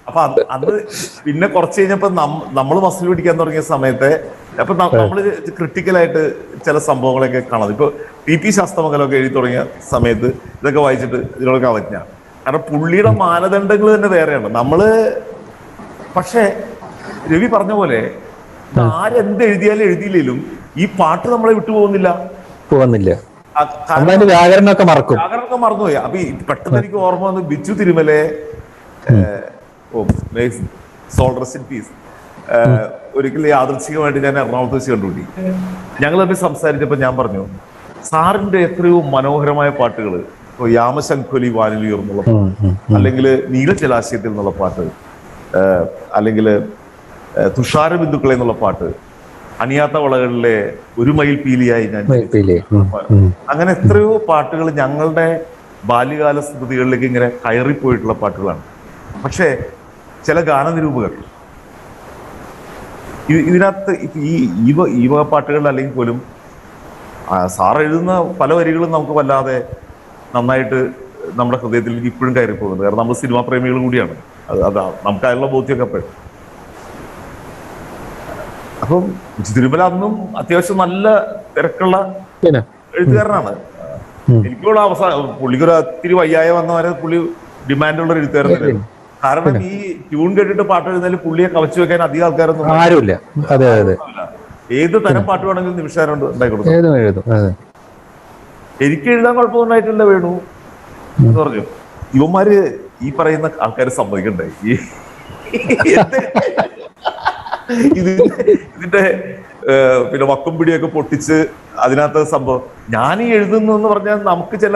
അപ്പൊ അത് പിന്നെ കുറച്ച് കഴിഞ്ഞപ്പോ നമ്മൾ മസിൽ പിടിക്കാൻ തുടങ്ങിയ സമയത്ത് അപ്പൊ നമ്മള് ക്രിട്ടിക്കലായിട്ട് ചില സംഭവങ്ങളൊക്കെ കാണാം. ഇപ്പൊ ടി ശാസ്ത്രമംഗലമൊക്കെ എഴുതി തുടങ്ങിയ സമയത്ത് ഇതൊക്കെ വായിച്ചിട്ട് ഇതിനോടൊക്കെ അവജ്ഞ. കാരണം പുള്ളിയുടെ മാനദണ്ഡങ്ങൾ തന്നെ വേറെയാണ്. നമ്മള് പക്ഷെ രവി പറഞ്ഞ പോലെ ആരെന്ത് എഴുതിയാലും എഴുതിയില്ലേലും ഈ പാട്ട് നമ്മളെ വിട്ടുപോകുന്നില്ല. വ്യാകരണമൊക്കെ മറന്നുപോയി. അപ്പൊ പെട്ടെന്ന് എനിക്ക് ഓർമ്മ വന്നു ബിജു തിരുമലെ ഒരിക്കലും യാദൃച്ഛികമായിട്ട് ഞാൻ എറണാകുളത്ത് വെച്ച് കണ്ടുപിടി. ഞങ്ങൾ തമ്മിൽ സംസാരിച്ചപ്പോ ഞാൻ പറഞ്ഞു, സാറിന്റെ എത്രയോ മനോഹരമായ പാട്ടുകൾ, ഇപ്പൊ യാമശംഖൊലി വാനിലിയൂർ എന്നുള്ള പാട്ട്, അല്ലെങ്കിൽ നീലജലാശയത്തിൽ എന്നുള്ള പാട്ട്, അല്ലെങ്കിൽ തുഷാര ബിന്ദുക്കളെ എന്നുള്ള പാട്ട്, അണിയാത്ത വളകളിലെ ഒരു മയിൽ പീലിയായി ഞാൻ, അങ്ങനെ എത്രയോ പാട്ടുകൾ ഞങ്ങളുടെ ബാല്യകാല സ്മൃതികളിലേക്ക് ഇങ്ങനെ കയറിപ്പോയിട്ടുള്ള പാട്ടുകളാണ്. പക്ഷേ ചില ഗാനനിരൂപകർ ഇതിനകത്ത് ഈ വക പാട്ടുകളിൽ അല്ലെങ്കിൽ പോലും സാർ എഴുതുന്ന പല വരികളും നമുക്ക് വല്ലാതെ നന്നായിട്ട് നമ്മുടെ ഹൃദയത്തിലേക്ക് ഇപ്പോഴും കയറി പോകുന്നത്. കാരണം നമ്മൾ സിനിമാ പ്രേമികൾ കൂടിയാണ്. അതാ നമുക്ക് അതിനുള്ള ബോധ്യമൊക്കെ എപ്പോഴും. അപ്പം തിരുമല അന്നും അത്യാവശ്യം നല്ല തിരക്കുള്ള എഴുത്തുകാരനാണ്. എനിക്കുള്ള അവസാനം പുള്ളിക്കൊരു ഒത്തിരി വയ്യായ വന്നവരെ പുള്ളി ഡിമാൻഡുള്ള ഒരു എഴുത്തുകാരനായിരുന്നു. കാരണം ഈ ട്യൂൺ കേട്ടിട്ട് പാട്ട് എഴുതുന്നതിൽ പുള്ളിയെ കവച്ചു വെക്കാൻ അധികം ആൾക്കാരൊന്നും ആരുമില്ല. ഏത് തരം പാട്ട് വേണമെങ്കിലും നിമിഷം ഉണ്ടായിക്കൊടുക്കും. എനിക്ക് എഴുതാൻ കുഴപ്പമൊന്നുമായിട്ടില്ല വേണു എന്ന് പറഞ്ഞു. ഇവന്മാര് ഈ പറയുന്ന ആൾക്കാർ സമ്മതിക്കണ്ടേ ഇതിന്റെ പിന്നെ വക്കും പിടിയൊക്കെ പൊട്ടിച്ച് അതിനകത്ത് സംഭവം ഞാൻ ഈ എഴുതുന്നു എന്ന് പറഞ്ഞാൽ നമുക്ക് ചില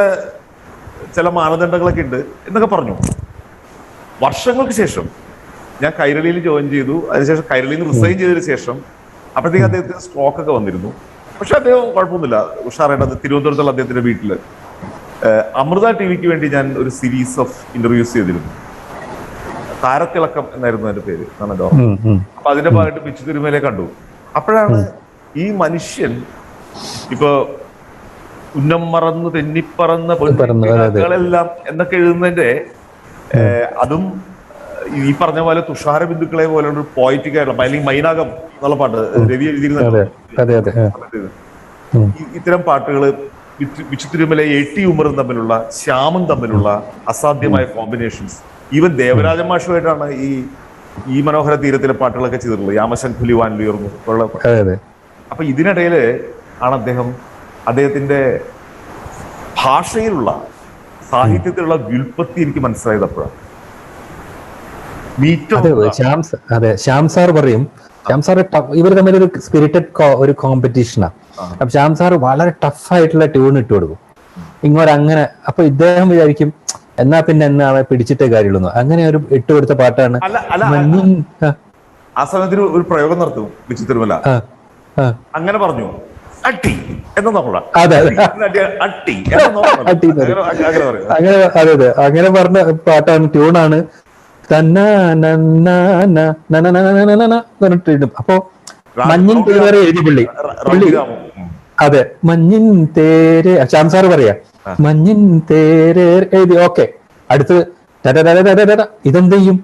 മാനദണ്ഡങ്ങളൊക്കെ ഉണ്ട് എന്നൊക്കെ പറഞ്ഞു. വർഷങ്ങൾക്ക് ശേഷം ഞാൻ കൈരളിയിൽ ജോയിൻ ചെയ്തു. അതിനുശേഷം കൈരളിയിൽ നിന്ന് റിസൈൻ ചെയ്തതിനു ശേഷം അപ്പോഴത്തേക്ക് അദ്ദേഹത്തിന് സ്ട്രോക്ക് ഒക്കെ വന്നിരുന്നു. പക്ഷെ അദ്ദേഹം കുഴപ്പമൊന്നുമില്ല, ഉഷാറായിട്ട് തിരുവനന്തപുരത്തുള്ള അദ്ദേഹത്തിന്റെ വീട്ടില് അമൃത ടിവിക്ക് വേണ്ടി ഞാൻ ഒരു സീരീസ് ഓഫ് ഇന്റർവ്യൂസ് ചെയ്തിരുന്നു. താരത്തിളക്കം എന്നായിരുന്നു അതിന്റെ പേര്. അപ്പൊ അതിന്റെ ഭാഗമായിട്ട് പിച്ചു തിരുമലയെ കണ്ടു. അപ്പോഴാണ് ഈ മനുഷ്യൻ ഇപ്പൊ ഉന്നം മറന്ന് തെന്നിപ്പറന്ന പെണ്ണുകളെല്ലാം എന്നൊക്കെ എഴുതുന്നതിന്റെ അതും ഈ പറഞ്ഞ പോലെ തുഷാര ബിന്ദുക്കളെ പോലെ ഒരു പോയിറ്റിക് ആയിട്ടുള്ള അല്ലെങ്കിൽ മൈനാകം എന്നുള്ള പാട്ട് രവി എഴുതിയിരുന്ന ഇത്തരം പാട്ടുകള് പിച്ചു തിരുമല എ.ടി. ഉമറും തമ്മിലുള്ള ശ്യാമും തമ്മിലുള്ള അസാധ്യമായ കോമ്പിനേഷൻസ്. ഈവൻ ദേവരാജ മാഷുമായിട്ടാണ് ഈ മനോഹര തീരത്തിലെ പാട്ടുകളൊക്കെ ചെയ്തിട്ടുള്ളത്. യാമശംഖുലി വാൻലിയുർന്നു ഉള്ള. അപ്പൊ ഇതിനിടയില് ആണ് അദ്ദേഹത്തിന്റെ ഭാഷയിലുള്ള സാഹിത്യത്തിലുള്ള വ്യുൽപ്പത്തി എനിക്ക് മനസ്സിലായത് അപ്പോഴാണ്. ശ്യാം സാർ പറയും, ശ്യാം സാർ ഇവർ തമ്മിലൊരു സ്പിരിറ്റഡ് ഒരു കോമ്പറ്റീഷനാണ്. അപ്പൊ ശ്യാം സാർ വളരെ ടഫായിട്ടുള്ള ട്യൂൺ ഇട്ട് കൊടുക്കും ഇങ്ങോട്ട്. അപ്പൊ ഇദ്ദേഹം വിചാരിക്കും എന്നാ പിന്നെ എന്നാണ് പിടിച്ചിട്ടേ കാര്യമുള്ളൂ. അങ്ങനെ ഒരു ഇട്ട് കൊടുത്ത പാട്ടാണ്. ആ സമയത്തിന് ഒരു പ്രയോഗം നടത്തും പിച്ചു തിരുമല. അങ്ങനെ പറഞ്ഞു അട്ടി അങ്ങനെ പറഞ്ഞ പാട്ടാണ്, ട്യൂണാണ്. അപ്പൊ മഞ്ഞിൻ തേരെ എഴുതി പുള്ളി. അതെ, മഞ്ഞിൻ തേരെ ശ്യാം സാറ് പറയാ മഞ്ഞിൻ തേരെ എഴുതി. ഓക്കെ, അടുത്ത് ഇതെന്ത് ചെയ്യും?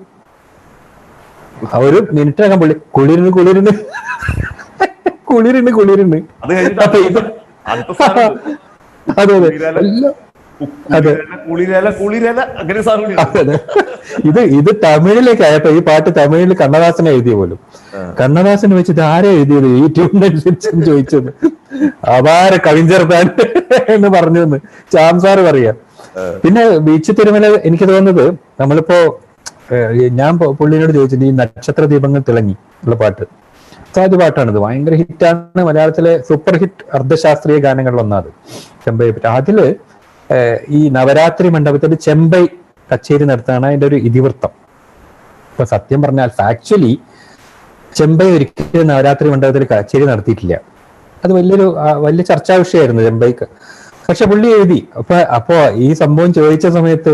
ഒരു മിനിറ്റിനകം പുള്ളി കുളിരുന്ന് അതെ ഇത് തമിഴിലേക്ക് ആയപ്പോ ഈ പാട്ട് തമിഴിൽ കണ്ണദാസനെ എഴുതിയ പോലും. കണ്ണദാസന് വെച്ച് ഇത് ആരെ എഴുതിയത് ഈ ട്യൂണിനനുസരിച്ച് ചോദിച്ചത് അപാര കവിഞ്ചേർത്താൻ എന്ന് പറഞ്ഞു എന്ന് ശ്യാം സാറ് പറയാ. പിന്നെ ബീച്ച് തിരുമല എനിക്ക് തോന്നുന്നത് നമ്മളിപ്പോ ഞാൻ പുള്ളിനോട് ചോദിച്ചിട്ട് ഈ നക്ഷത്ര ദീപങ്ങൾ തിളങ്ങി ഉള്ള പാട്ട് സാധ്യ പാട്ടാണിത്. ഭയങ്കര ഹിറ്റാണ്, മലയാളത്തിലെ സൂപ്പർ ഹിറ്റ് അർദ്ധശാസ്ത്രീയ ഗാനങ്ങളിലൊന്നാത് ചെമ്പൈയെ പറ്റി. അതില് ഈ നവരാത്രി മണ്ഡപത്തിൽ ചെമ്പൈ കച്ചേരി നടത്താണ് അതിന്റെ ഒരു ഇതിവൃത്തം. ഇപ്പൊ സത്യം പറഞ്ഞാൽ ഫാക്ച്വലി ചെമ്പൈ ഒരിക്കലും നവരാത്രി മണ്ഡപത്തിൽ കച്ചേരി നടത്തിയിട്ടില്ല. അത് വലിയ ചർച്ചാ വിഷയമായിരുന്നു ചെമ്പൈക്ക്. പക്ഷെ പുള്ളി എഴുതി. അപ്പോ ഈ സംഭവം ചോദിച്ച സമയത്ത്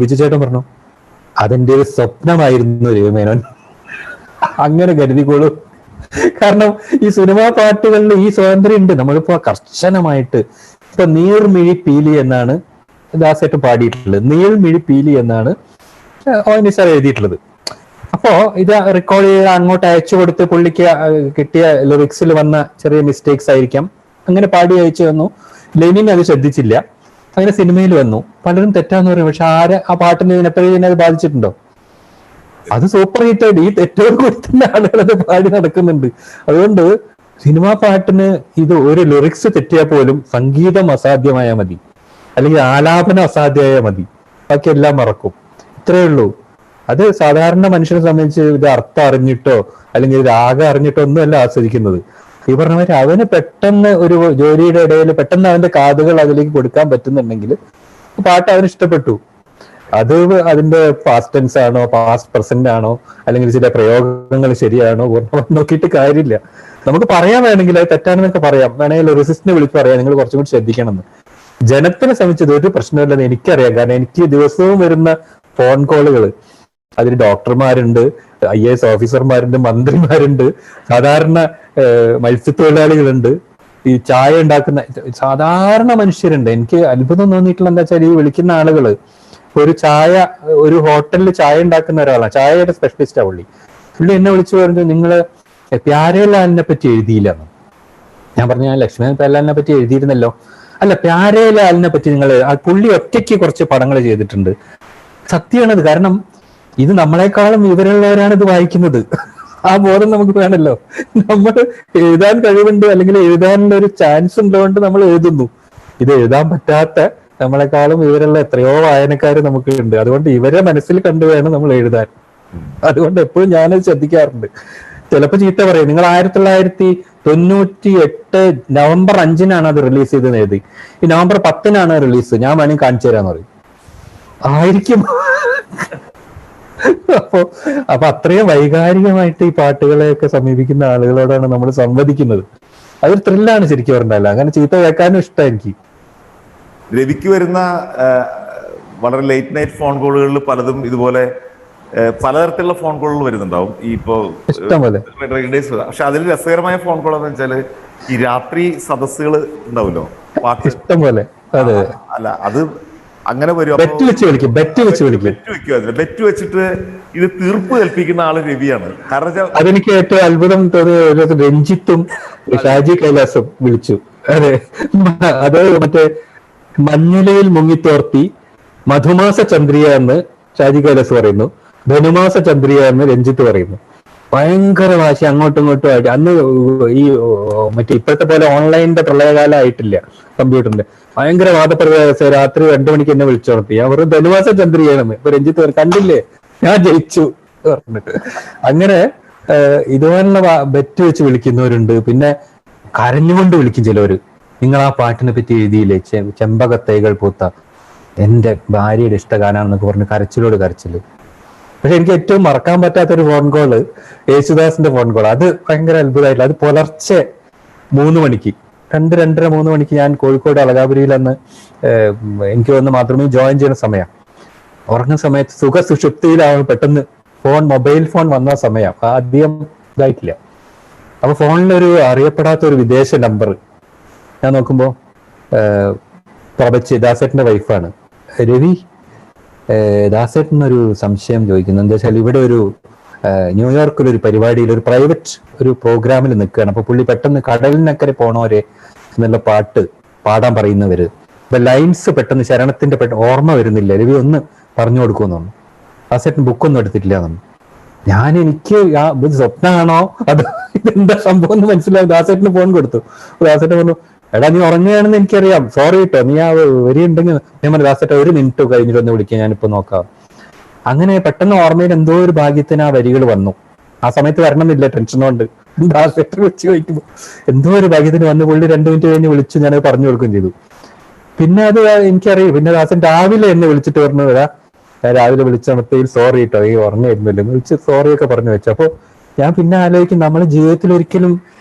ബിജു ചേട്ടൻ പറഞ്ഞു അതെന്റെ ഒരു സ്വപ്നമായിരുന്നു രവിമേനോൻ. അങ്ങനെ കരുതിക്കോളൂ. കാരണം ഈ സിനിമാ പാട്ടുകളിൽ ഈ സ്വാതന്ത്ര്യം ഉണ്ട്. നമ്മളിപ്പോ കർശനമായിട്ട് ഇപ്പൊ നീർമിഴി പീലി എന്നാണ് ദാസേട്ട് പാടിയിട്ടുള്ളത്. നീർമിഴി പീലി എന്നാണ് ONV സാർ എഴുതിയിട്ടുള്ളത്. അപ്പോ ഇത് റെക്കോർഡ് ചെയ്ത് അങ്ങോട്ട് അയച്ചു കൊടുത്ത് പുള്ളിക്ക് കിട്ടിയ ലിറിക്സിൽ വന്ന ചെറിയ മിസ്റ്റേക്സ് ആയിരിക്കാം. അങ്ങനെ പാടി അയച്ചു വന്നു. ലെനിൻ അത് ശ്രദ്ധിച്ചില്ല. അങ്ങനെ സിനിമയിൽ വന്നു. പലരും തെറ്റാന്ന് പറയും. പക്ഷെ ആ പാട്ടിന് ഇതിനെപ്പോഴും അത് ബാധിച്ചിട്ടുണ്ടോ? അത് സൂപ്പർ ഹിറ്റായിട്ട് ഈ തെറ്റോട് കൂടി തന്നെ ആളുകൾ അത് പാടി നടക്കുന്നുണ്ട്. അതുകൊണ്ട് സിനിമാ പാട്ടിന് ഇത് ഒരു ലിറിക്സ് തെറ്റിയാൽ പോലും സംഗീതം അസാധ്യമായാൽ മതി, അല്ലെങ്കിൽ ആലാപനം അസാധ്യമായാൽ മതി, ബാക്കി എല്ലാം മറക്കും. ഇത്രയേ ഉള്ളൂ. അത് സാധാരണ മനുഷ്യനെ സംബന്ധിച്ച് ഇത് അർത്ഥം അറിഞ്ഞിട്ടോ അല്ലെങ്കിൽ രാഗം അറിഞ്ഞിട്ടോ ഒന്നുമല്ല ആസ്വദിക്കുന്നത്. ഈ പറഞ്ഞവര് അവന് പെട്ടെന്ന് ഒരു ജോലിയുടെ ഇടയിൽ പെട്ടെന്ന് അവന്റെ കാതുകൾ അതിലേക്ക് കൊടുക്കാൻ പറ്റുന്നുണ്ടെങ്കിൽ പാട്ട് അവന് ഇഷ്ടപ്പെട്ടു. അത് അതിന്റെ പാസ്റ്റ് ടെൻസ് ആണോ പാസ്റ്റ് പ്രസന്റ് ആണോ അല്ലെങ്കിൽ ചില പ്രയോഗങ്ങൾ ശരിയാണോ നോക്കിയിട്ട് കാര്യമില്ല. നമുക്ക് പറയാൻ വേണമെങ്കിൽ അത് തെറ്റാണെന്നൊക്കെ പറയാം. വേണമെങ്കിൽ റെസിസ്റ്റിനെ വിളിച്ച് പറയാം നിങ്ങൾ കുറച്ചും കൂടി ശ്രദ്ധിക്കണം എന്ന്. ജനത്തിനെ സംബന്ധിച്ചത് ഒരു പ്രശ്നമില്ലെന്ന് എനിക്കറിയാം. കാരണം എനിക്ക് ദിവസവും വരുന്ന ഫോൺ കോളുകൾ, അതിൽ ഡോക്ടർമാരുണ്ട്, IAS ഓഫീസർമാരുണ്ട്, മന്ത്രിമാരുണ്ട്, സാധാരണ മത്സ്യത്തൊഴിലാളികളുണ്ട്, ഈ ചായ ഉണ്ടാക്കുന്ന സാധാരണ മനുഷ്യരുണ്ട്. എനിക്ക് അത്ഭുതം തോന്നിയിട്ടുള്ള എന്താ വെച്ചാൽ ഈ വിളിക്കുന്ന ആളുകള് ഒരു ഹോട്ടലിൽ ചായ ഉണ്ടാക്കുന്ന ഒരാളാണ്, ചായയുടെ സ്പെഷ്യലിസ്റ്റാ പുള്ളി. എന്നെ വിളിച്ചു പറഞ്ഞു നിങ്ങള് പ്യാരേലാലിനെ പറ്റി എഴുതിയില്ലെന്ന്. ഞാൻ പറഞ്ഞു, ഞാൻ ലക്ഷ്മണൻ പ്യാരേലാലിനെ പറ്റി എഴുതിയിരുന്നല്ലോ. അല്ല, പ്യാരേലാലിനെ പറ്റി നിങ്ങൾ, പുള്ളി ഒറ്റയ്ക്ക് കുറച്ച് പടങ്ങൾ ചെയ്തിട്ടുണ്ട്. സത്യമാണത്. കാരണം ഇത് നമ്മളെക്കാളും വിവരമുള്ളവരാണ് ഇത് വായിക്കുന്നത്. ആ ബോധം നമുക്ക് വേണമല്ലോ. നമ്മൾ എഴുതാൻ കഴിവുണ്ട്, അല്ലെങ്കിൽ എഴുതാനുള്ള ഒരു ചാൻസ് ഉള്ളതുകൊണ്ട് നമ്മൾ എഴുതുന്നു. ഇത് എഴുതാൻ പറ്റാത്ത നമ്മളെക്കാളും വിവരമുള്ള എത്രയോ വായനക്കാർ നമുക്ക് ഉണ്ട്. അതുകൊണ്ട് ഇവരെ മനസ്സിൽ കണ്ടു വേണം നമ്മൾ എഴുതാൻ. അതുകൊണ്ട് എപ്പോഴും ഞാനത് ശ്രദ്ധിക്കാറുണ്ട്. ചിലപ്പോൾ ചീത്ത പറയും, നിങ്ങൾ 1998 നവംബർ 5-നാണ് അത് റിലീസ് ചെയ്തെന്ന് എഴുതി, ഈ നവംബർ 10-നാണ് റിലീസ്, ഞാൻ വേണമെങ്കിൽ കാണിച്ചു തരാന്ന് പറയും. ആയിരിക്കും. അപ്പൊ അത്രയും വൈകാരികമായിട്ട് ഈ പാട്ടുകളെയൊക്കെ സമീപിക്കുന്ന ആളുകളോടാണ് നമ്മൾ സംവദിക്കുന്നത്. അതൊരു ത്രില്ലാണ് ശരിക്കും പറഞ്ഞാൽ. അങ്ങനെ ചീത്ത കേൾക്കാനും ഇഷ്ടം എനിക്ക്. രവിക്ക് വരുന്ന വളരെ ലേറ്റ് നൈറ്റ് ഫോൺ കോളുകളിൽ പലതും ഇതുപോലെ പലതരത്തിലുള്ള ഫോൺ കോളുകൾ വരുന്നുണ്ടാവും. ഈ ഇപ്പോ റേഡിയോസ്. പക്ഷെ അതിൽ രസകരമായ ഫോൺ കോൾ എന്ന് വെച്ചാല് ഈ രാത്രി സദസ്സുകൾ ഉണ്ടാവുമല്ലോ, പാട്ട് ഇഷ്ടം പോലെ. അതെ, അല്ല അത് അങ്ങനെ വരും. ബെറ്റ് വെച്ചിട്ട് ഇത് തീർപ്പ് കൽപ്പിക്കുന്ന ആള് രവിയാണ്. കാരണം അതെനിക്ക് ഏറ്റവും അത്ഭുതം തോന്നിയത് രഞ്ജിത്തും ഷാജി കൈലാസും വിളിച്ചു. അതെ, അത് മറ്റേ മഞ്ഞുലയിൽ മുങ്ങിത്തോർത്തി മധുമാസ ചന്ദ്രിക എന്ന് ഷാജി കൈലാസ് പറയുന്നു, ധനുമാസ ചന്ദ്രിക എന്ന് രഞ്ജിത്ത് പറയുന്നു. ഭയങ്കര വാശി, അങ്ങോട്ടും ഇങ്ങോട്ടും ആയിട്ട്. അന്ന് ഈ മറ്റേ ഇപ്പോഴത്തെ പോലെ ഓൺലൈനിന്റെ പ്രളയകാലം ആയിട്ടില്ല കമ്പ്യൂട്ടറിന്റെ. ഭയങ്കര വാദപ്രതിവാദ. രാത്രി 2 മണിക്ക് എന്നെ വിളിച്ചോണത്തി, ഞാൻ വെറും ധനുമാസ ചന്ദ്രികയാണെന്ന്. ഇപ്പൊ രഞ്ജിത്ത് കണ്ടില്ലേ, ഞാൻ ജയിച്ചു പറഞ്ഞിട്ട്. അങ്ങനെ ഇതുപോലുള്ള ബെറ്റ് വെച്ച് വിളിക്കുന്നവരുണ്ട്. പിന്നെ കരഞ്ഞുകൊണ്ട് വിളിക്കും ചിലവര്. നിങ്ങൾ ആ പാട്ടിനെ പറ്റി എഴുതിയില്ലേ, ചെമ്പകത്തൈകൾ പൂത്ത എന്റെ ഭാര്യയുടെ ഇഷ്ടഗാനാണെന്നൊക്കെ പറഞ്ഞ് കരച്ചിലോട് കരച്ചില്. പക്ഷെ എനിക്ക് ഏറ്റവും മറക്കാൻ പറ്റാത്തൊരു ഫോൺ കോള് യേശുദാസിന്റെ ഫോൺ കോൾ. അത് ഭയങ്കര അത്ഭുതമായിട്ടില്ല. അത് പുലർച്ചെ 3 മണിക്ക്, 2-2:30-3 മണിക്ക് ഞാൻ കോഴിക്കോട് അളകാപുരിയിൽ അന്ന് എനിക്ക് വന്ന് മാത്രമേ ജോയിൻ ചെയ്യുന്ന സമയം. ഉറങ്ങുന്ന സമയത്ത് സുഷുപ്തിയിലാവും. പെട്ടെന്ന് മൊബൈൽ ഫോൺ വന്ന സമയം, അധികം ഇതായിട്ടില്ല. അപ്പൊ ഫോണിലൊരു അറിയപ്പെടാത്ത ഒരു വിദേശ നമ്പർ ഞാൻ നോക്കുമ്പോ പ്രഭച്ച് ദാസേട്ടന്റെ വൈഫാണ്. രവി, ദാസേട്ടനൊരു സംശയം ചോദിക്കുന്നു. എന്താ വെച്ചാൽ ഇവിടെ ഒരു ന്യൂയോർക്കിലൊരു പരിപാടിയിൽ ഒരു പ്രൈവറ്റ് ഒരു പ്രോഗ്രാമിൽ നിൽക്കുകയാണ്. അപ്പൊ പുള്ളി പെട്ടെന്ന് കടലിനക്കരെ പോണവരെ എന്നുള്ള പാട്ട് പാടാൻ പറയുന്നവര്. അപ്പൊ ലൈൻസ് പെട്ടെന്ന് ശരണത്തിന്റെ ഓർമ്മ വരുന്നില്ല, രവി ഒന്ന് പറഞ്ഞു കൊടുക്കുമെന്നു. ദാസേട്ടൻ ബുക്കൊന്നും എടുത്തിട്ടില്ല എന്നു. എനിക്ക് ഇത് സ്വപ്നമാണോ അത് ഇതെന്താ സംഭവം എന്ന് മനസ്സിലാവും. ദാസേട്ടന് ഫോൺ കൊടുത്തു. ദാസേട്ടൻ പറഞ്ഞു, എടാ നീ ഉറങ്ങുകയാണെന്ന് എനിക്കറിയാം, സോറി കേട്ടോ, നീ ആ വരിയുണ്ടെങ്കിൽ ഞാൻ പറഞ്ഞു, ദാസേട്ട 1 മിനിറ്റ് കഴിഞ്ഞിട്ട് ഒന്ന് വിളിക്കുക, ഞാനിപ്പോ നോക്കാം. അങ്ങനെ പെട്ടെന്ന് ഓർമ്മയിൽ എന്തോ ഒരു ഭാഗ്യത്തിന് ആ വരികൾ വന്നു. ആ സമയത്ത് വരണമെന്നില്ല, ടെൻഷനുണ്ട്. ദാസേട്ടൻ വിളിച്ച് ചോദിക്കുമ്പോൾ എന്തോ ഒരു ഭാഗ്യത്തിന് വന്ന് പുള്ളി 2 മിനിറ്റ് കഴിഞ്ഞ് വിളിച്ചു. ഞാനത് പറഞ്ഞു കൊടുക്കുകയും ചെയ്തു. പിന്നെ അത് എനിക്കറിയാം. പിന്നെ ദാസൻ രാവിലെ എന്നെ വിളിച്ചിട്ട് പറഞ്ഞു, വരാ ഞാൻ രാവിലെ വിളിച്ചപ്പോൾ സോറി കേട്ടോ, ഈ ഓർമ്മയായിരുന്നല്ലോ വിളിച്ച് സോറിയൊക്കെ പറഞ്ഞു വെച്ചു. അപ്പൊ ഞാൻ പിന്നെ ആലോചിക്കും, നമ്മുടെ ജീവിതത്തിൽ ഒരിക്കലും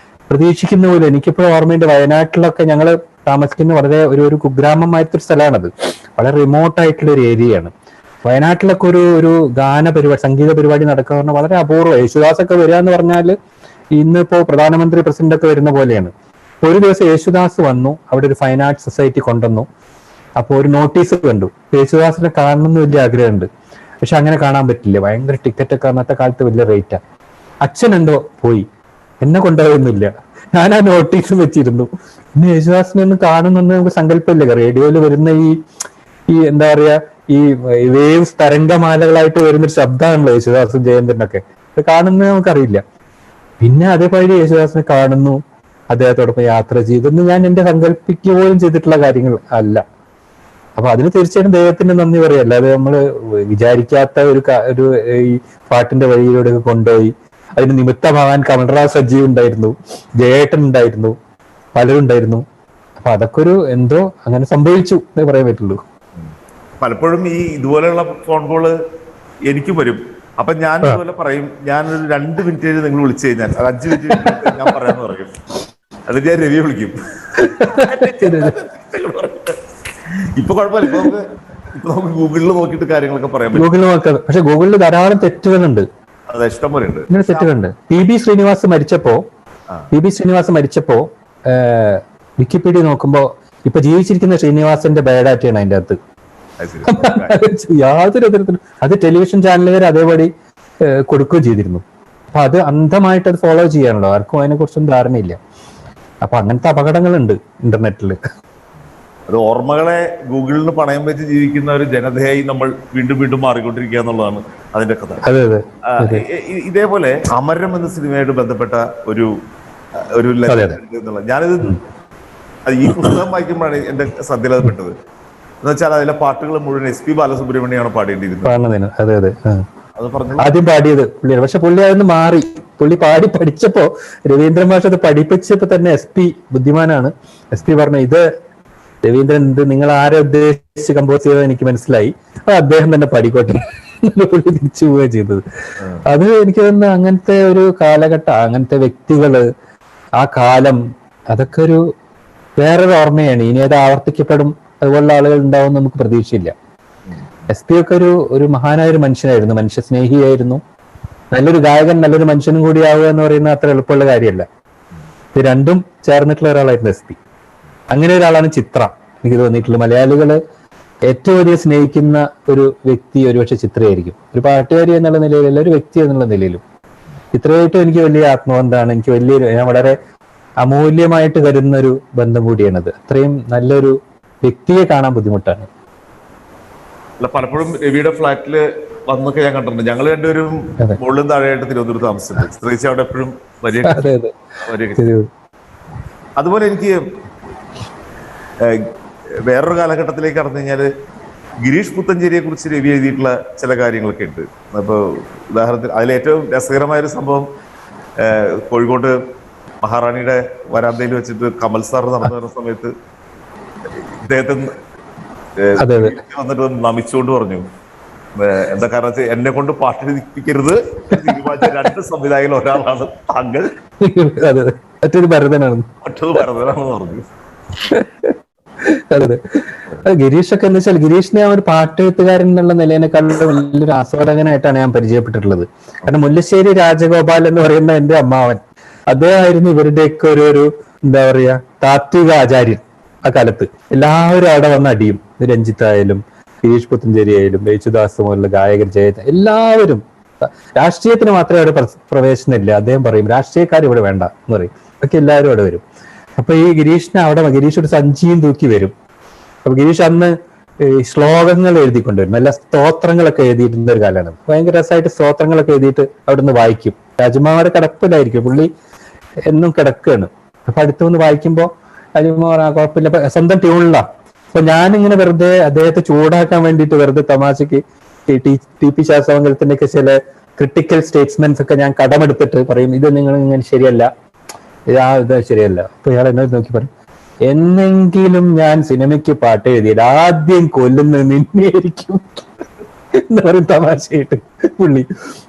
പ്രതീക്ഷിക്കുന്ന പോലെ. എനിക്കിപ്പോഴും ഓർമ്മയുണ്ട്, വയനാട്ടിലൊക്കെ ഞങ്ങള് താമസിക്കുന്ന വളരെ ഒരു കുഗ്രാമമായിട്ടൊരു സ്ഥലമാണത്. വളരെ റിമോട്ട് ആയിട്ടുള്ള ഒരു ഏരിയയാണ്. വയനാട്ടിലൊക്കെ ഒരു ഗാന പരിപാടി, സംഗീത പരിപാടി നടക്കുക പറഞ്ഞാൽ വളരെ അപൂർവം. യേശുദാസൊക്കെ വരിക എന്ന് പറഞ്ഞാൽ ഇന്നിപ്പോ പ്രധാനമന്ത്രി പ്രസിഡന്റ് ഒക്കെ വരുന്ന പോലെയാണ്. ഒരു ദിവസം യേശുദാസ് വന്നു, അവിടെ ഒരു ഫൈൻ ആർട്സ് സൊസൈറ്റി കൊണ്ടുവന്നു. അപ്പോൾ ഒരു നോട്ടീസ് കണ്ടു, യേശുദാസിനെ കാണണമെന്ന് വലിയ ആഗ്രഹമുണ്ട്, പക്ഷെ അങ്ങനെ കാണാൻ പറ്റില്ല, ഭയങ്കര ടിക്കറ്റ് ഒക്കെ അന്നത്തെ കാലത്ത് വലിയ റേറ്റാ. അച്ഛൻ എന്തോ പോയി, എന്നെ കൊണ്ടുപോയൊന്നുമില്ല. ഞാൻ ആ നോട്ടീസും വെച്ചിരുന്നു. പിന്നെ യേശുദാസിനെ ഒന്ന് കാണുന്നെന്ന് നമുക്ക് സങ്കല്പമില്ല. റേഡിയോയിൽ വരുന്ന ഈ എന്താ പറയാ, ഈ വേവ്സ് തരംഗമാലകളായിട്ട് വരുന്നൊരു ശബ്ദമാണല്ലോ യേശുദാസും ജയന്തനൊക്കെ. അത് കാണുന്നത് നമുക്കറിയില്ല. പിന്നെ അതേപോലെ യേശുദാസിനെ കാണുന്നു, അദ്ദേഹത്തോടൊപ്പം യാത്ര ചെയ്തൊന്നും ഞാൻ എന്റെ സങ്കല്പിക്കുക പോലും ചെയ്തിട്ടുള്ള കാര്യങ്ങൾ അല്ല. അപ്പൊ അതിന് തീർച്ചയായിട്ടും ദൈവത്തിന് നന്ദി പറയാം. അല്ലാതെ നമ്മള് വിചാരിക്കാത്ത ഒരു ഈ പാട്ടിന്റെ വഴിയിലൂടെ കൊണ്ടുപോയി അതിന് നിമിത്തമാകാൻ കമൽറാജ് സജീവ് ഉണ്ടായിരുന്നു, ജയേട്ടൻ ഉണ്ടായിരുന്നു, പലരുണ്ടായിരുന്നു. അപ്പൊ അതൊക്കെ ഒരു എന്തോ അങ്ങനെ സംഭവിച്ചു എന്നേ പറയാൻ പറ്റുള്ളൂ. പലപ്പോഴും ഈ ഇതുപോലെയുള്ള ഫോൺ കോള് എനിക്കും വരും. അപ്പൊ ഞാൻ ഇതുപോലെ പറയും, ഞാനൊരു 2 മിനിറ്റ് കഴിഞ്ഞ് നിങ്ങൾ വിളിച്ചു കഴിഞ്ഞാൽ അത് 5 മിനിറ്റ് ഞാൻ പറയാന്ന് പറയും. അത് ഞാൻ രവിയെ വിളിക്കും. ഇപ്പൊ കുഴപ്പമില്ല, ഇപ്പൊ നമുക്ക് ഗൂഗിളിൽ നോക്കിയിട്ട് കാര്യങ്ങളൊക്കെ പറയാൻ പറ്റും. ഗൂഗിളിൽ നോക്കാം, പക്ഷെ ഗൂഗിളിൽ ധാരാളം തെറ്റുകളുണ്ട്. അതെ, ഇഷ്ടം പോലെ ഉണ്ട് ഇങ്ങനെ തെറ്റുകളുണ്ട്. പി ബി ശ്രീനിവാസ് മരിച്ചപ്പോ വിക്കിപീഡിയ നോക്കുമ്പോ ഇപ്പൊ ജീവിച്ചിരിക്കുന്ന ശ്രീനിവാസന്റെ ബയോഡാറ്റയാണ് അതിന്റെ അകത്ത്. യാതൊരു തരത്തിലും അത് ടെലിവിഷൻ ചാനലുകാർ അതേപടി കൊടുക്കുകയും ചെയ്തിരുന്നു. അപ്പൊ അത് അന്ധമായിട്ട് അത് ഫോളോ ചെയ്യാണല്ലോ, ആർക്കും അതിനെ കുറിച്ചൊന്നും ധാരണയില്ല. അപ്പൊ അങ്ങനത്തെ അപകടങ്ങളുണ്ട് ഇന്റർനെറ്റിൽ. അത് ഓർമ്മകളെ ഗൂഗിളിൽ നിന്ന് പണയം വെച്ച് ജീവിക്കുന്ന ഒരു ജനതയായി നമ്മൾ വീണ്ടും വീണ്ടും മാറിക്കൊണ്ടിരിക്കുക എന്നുള്ളതാണ് അതിന്റെ കഥ. അതെ അതെ. ഇതേപോലെ അമരം എന്ന സിനിമയായിട്ട് ബന്ധപ്പെട്ട ഒരു ഞാനിത് ഈ പുസ്തകം വായിക്കുമ്പോഴാണ് എന്റെ ശ്രദ്ധയിൽപ്പെട്ടത്. എന്ന് വെച്ചാൽ അതിലെ പാട്ടുകൾ മുഴുവൻ SP ബാലസുബ്രഹ്മണ്യമാണ് പാടേണ്ടിയിരുന്നത്. അതെ അതെ. അത് പറഞ്ഞു ആദ്യം പാടിയത് പുള്ളിയാണ്. പക്ഷെ പുള്ളി അതൊന്ന് മാറി. പുള്ളി പാടി പഠിച്ചപ്പോ രവീന്ദ്രൻ മാഷ് അത് പഠിപ്പിച്ചപ്പോ തന്നെ SP ബുദ്ധിമാനാണ്. SP പറഞ്ഞു, ഇത് രവീന്ദ്രൻ ഇത് നിങ്ങൾ ആരെ ഉദ്ദേശിച്ച് കമ്പോസ് ചെയ്തത് എനിക്ക് മനസ്സിലായി, അത് അദ്ദേഹം തന്നെ പാടിക്കോട്ടെ പുള്ളി തിരിച്ചു പോവുകയാണ് ചെയ്തത്. അത് എനിക്ക് തോന്നുന്നു അങ്ങനത്തെ ഒരു കാലഘട്ടം, അങ്ങനത്തെ വ്യക്തികള്, ആ കാലം, അതൊക്കെ ഒരു വേറൊരു ഓർമ്മയാണ്. ഇനി അത് ആവർത്തിക്കപ്പെടും, അതുപോലുള്ള ആളുകൾ ഉണ്ടാവും നമുക്ക് പ്രതീക്ഷയില്ല. SP ഒക്കെ ഒരു മഹാനായ ഒരു മനുഷ്യനായിരുന്നു, മനുഷ്യ സ്നേഹിയായിരുന്നു, നല്ലൊരു ഗായകൻ, നല്ലൊരു മനുഷ്യനും കൂടി ആവുക എന്ന് പറയുന്നത് അത്ര എളുപ്പമുള്ള കാര്യമല്ല. ഇത് രണ്ടും ചേർന്നിട്ടുള്ള ഒരാളായിരുന്നു SP. അങ്ങനെ ഒരാളാണ് ചിത്ര. എനിക്ക് തോന്നിയിട്ടുള്ളത് മലയാളികള് ഏറ്റവും അധികം സ്നേഹിക്കുന്ന ഒരു വ്യക്തി ഒരുപക്ഷെ ചിത്രയായിരിക്കും. ഒരു പാട്ടുകാരി എന്നുള്ള നിലയിലല്ല, ഒരു വ്യക്തി എന്നുള്ള നിലയിലും ചിത്രയായിട്ടും എനിക്ക് വലിയ ആത്മബന്ധമാണ്. എനിക്ക് ഞാൻ വളരെ അമൂല്യമായിട്ട് കരുതുന്ന ഒരു ബന്ധം കൂടിയാണത്. അത്രയും നല്ലൊരു വ്യക്തിയെ കാണാൻ ബുദ്ധിമുട്ടാണ്. പലപ്പോഴും രവിയുടെ ഫ്ലാറ്റില് വന്നൊക്കെ ഞാൻ കണ്ടിട്ടുണ്ട്. ഞങ്ങൾ രണ്ടുപേരും മുകളിലും താഴെയായിട്ട് തിരുവനന്തപുരത്ത് താമസിച്ചിട്ടുണ്ട്. സ്ത്രീച്ച് അവിടെ എപ്പോഴും അതുപോലെ എനിക്ക് വേറൊരു കാലഘട്ടത്തിലേക്ക് കടന്നു കഴിഞ്ഞാൽ ഗിരീഷ് പുത്തഞ്ചേരിയെ കുറിച്ച് രവി എഴുതിയിട്ടുള്ള ചില കാര്യങ്ങളൊക്കെ ഉണ്ട്. അപ്പോൾ ഉദാഹരണത്തിന് അതിലേറ്റവും രസകരമായൊരു സംഭവം, കോഴിക്കോട്ട് മഹാറാണിയുടെ വരാന്തയിൽ വെച്ചിട്ട് കമൽ സാർ നടന്നു വരുന്ന സമയത്ത് ഇദ്ദേഹത്തെ വന്നിട്ട് നമിച്ചുകൊണ്ട് പറഞ്ഞു, എന്താ കാരണം വെച്ചാൽ എന്നെ കൊണ്ട് പാട്ട് എഴുതിപ്പിക്കരുത് തീരുമാനിച്ച 2 സംവിധായകർ ഒരാളാണ് താങ്കൾ, മറ്റൊരു ഭരതനാണെന്ന് പറഞ്ഞു. അതെ. ഗിരീഷൊക്കെ എന്ന് വെച്ചാൽ ഗിരീഷിനെ ഒരു പാട്ടെഴുത്തുകാരൻ എന്നുള്ള നിലയിനെക്കാളും വലിയൊരു ആസ്വാദകനായിട്ടാണ് ഞാൻ പരിചയപ്പെട്ടിട്ടുള്ളത്. കാരണം മുല്ലശ്ശേരി രാജഗോപാൽ എന്ന് പറയുന്ന എന്റെ അമ്മാവൻ, അദ്ദേഹമായിരുന്നു ഇവരുടെയൊക്കെ ഒരു എന്താ പറയാ താത്വിക ആചാര്യൻ. ആ കാലത്ത് എല്ലാവരും അവിടെ വന്ന് അടിയും. രഞ്ജിത്തായാലും ഗിരീഷ് പുത്തഞ്ചേരി ആയാലും യേശുദാസ് പോലുള്ള ഗായകർ, എല്ലാവരും. രാഷ്ട്രീയത്തിന് മാത്രമേ അവിടെ പ്രവേശനമില്ല. അദ്ദേഹം പറയും രാഷ്ട്രീയക്കാർ ഇവിടെ വേണ്ട എന്ന് പറയും. ഒക്കെ എല്ലാവരും അവിടെ വരും. അപ്പൊ ഈ ഗിരീഷ് ഒരു സഞ്ചിയും തൂക്കി വരും. അപ്പൊ ഗിരീഷ് അന്ന് ശ്ലോകങ്ങൾ എഴുതിക്കൊണ്ടുവരും, നല്ല സ്തോത്രങ്ങളൊക്കെ എഴുതിയിരുന്ന ഒരു കാലമാണ്. ഭയങ്കര രസമായിട്ട് സ്തോത്രങ്ങളൊക്കെ എഴുതിയിട്ട് അവിടെ നിന്ന് വായിക്കും. രാജകുമാരെ കിടപ്പിലായിരിക്കും, പുള്ളി എന്നും കിടക്കുകയാണ്. അപ്പൊ അടുത്ത് വന്ന് വായിക്കുമ്പോ രാജകുമാർ കുഴപ്പമില്ല, സ്വന്തം ട്യൂണിലാണ്. അപ്പൊ ഞാനിങ്ങനെ വെറുതെ അദ്ദേഹത്തെ ചൂടാക്കാൻ വേണ്ടിയിട്ട് വെറുതെ തമാശക്ക് TP ശാസ്ത്രമംഗലത്തിന്റെ ഒക്കെ ചില ക്രിട്ടിക്കൽ സ്റ്റേറ്റ്സ്മെന്റ്സ് ഒക്കെ ഞാൻ കടമെടുത്തിട്ട് പറയും, ഇത് നിങ്ങൾ ഇങ്ങനെ ശരിയല്ല, ഇത് ശരിയല്ല. അപ്പൊ ഇയാൾ എന്നോട് നോക്കി പറയും, എന്നെങ്കിലും ഞാൻ സിനിമയ്ക്ക് പാട്ട് എഴുതിയത് ആദ്യം കൊല്ലുന്നത് നിന്നെയായിരിക്കും എന്ന് പറയും തമാശയായിട്ട് പുള്ളി.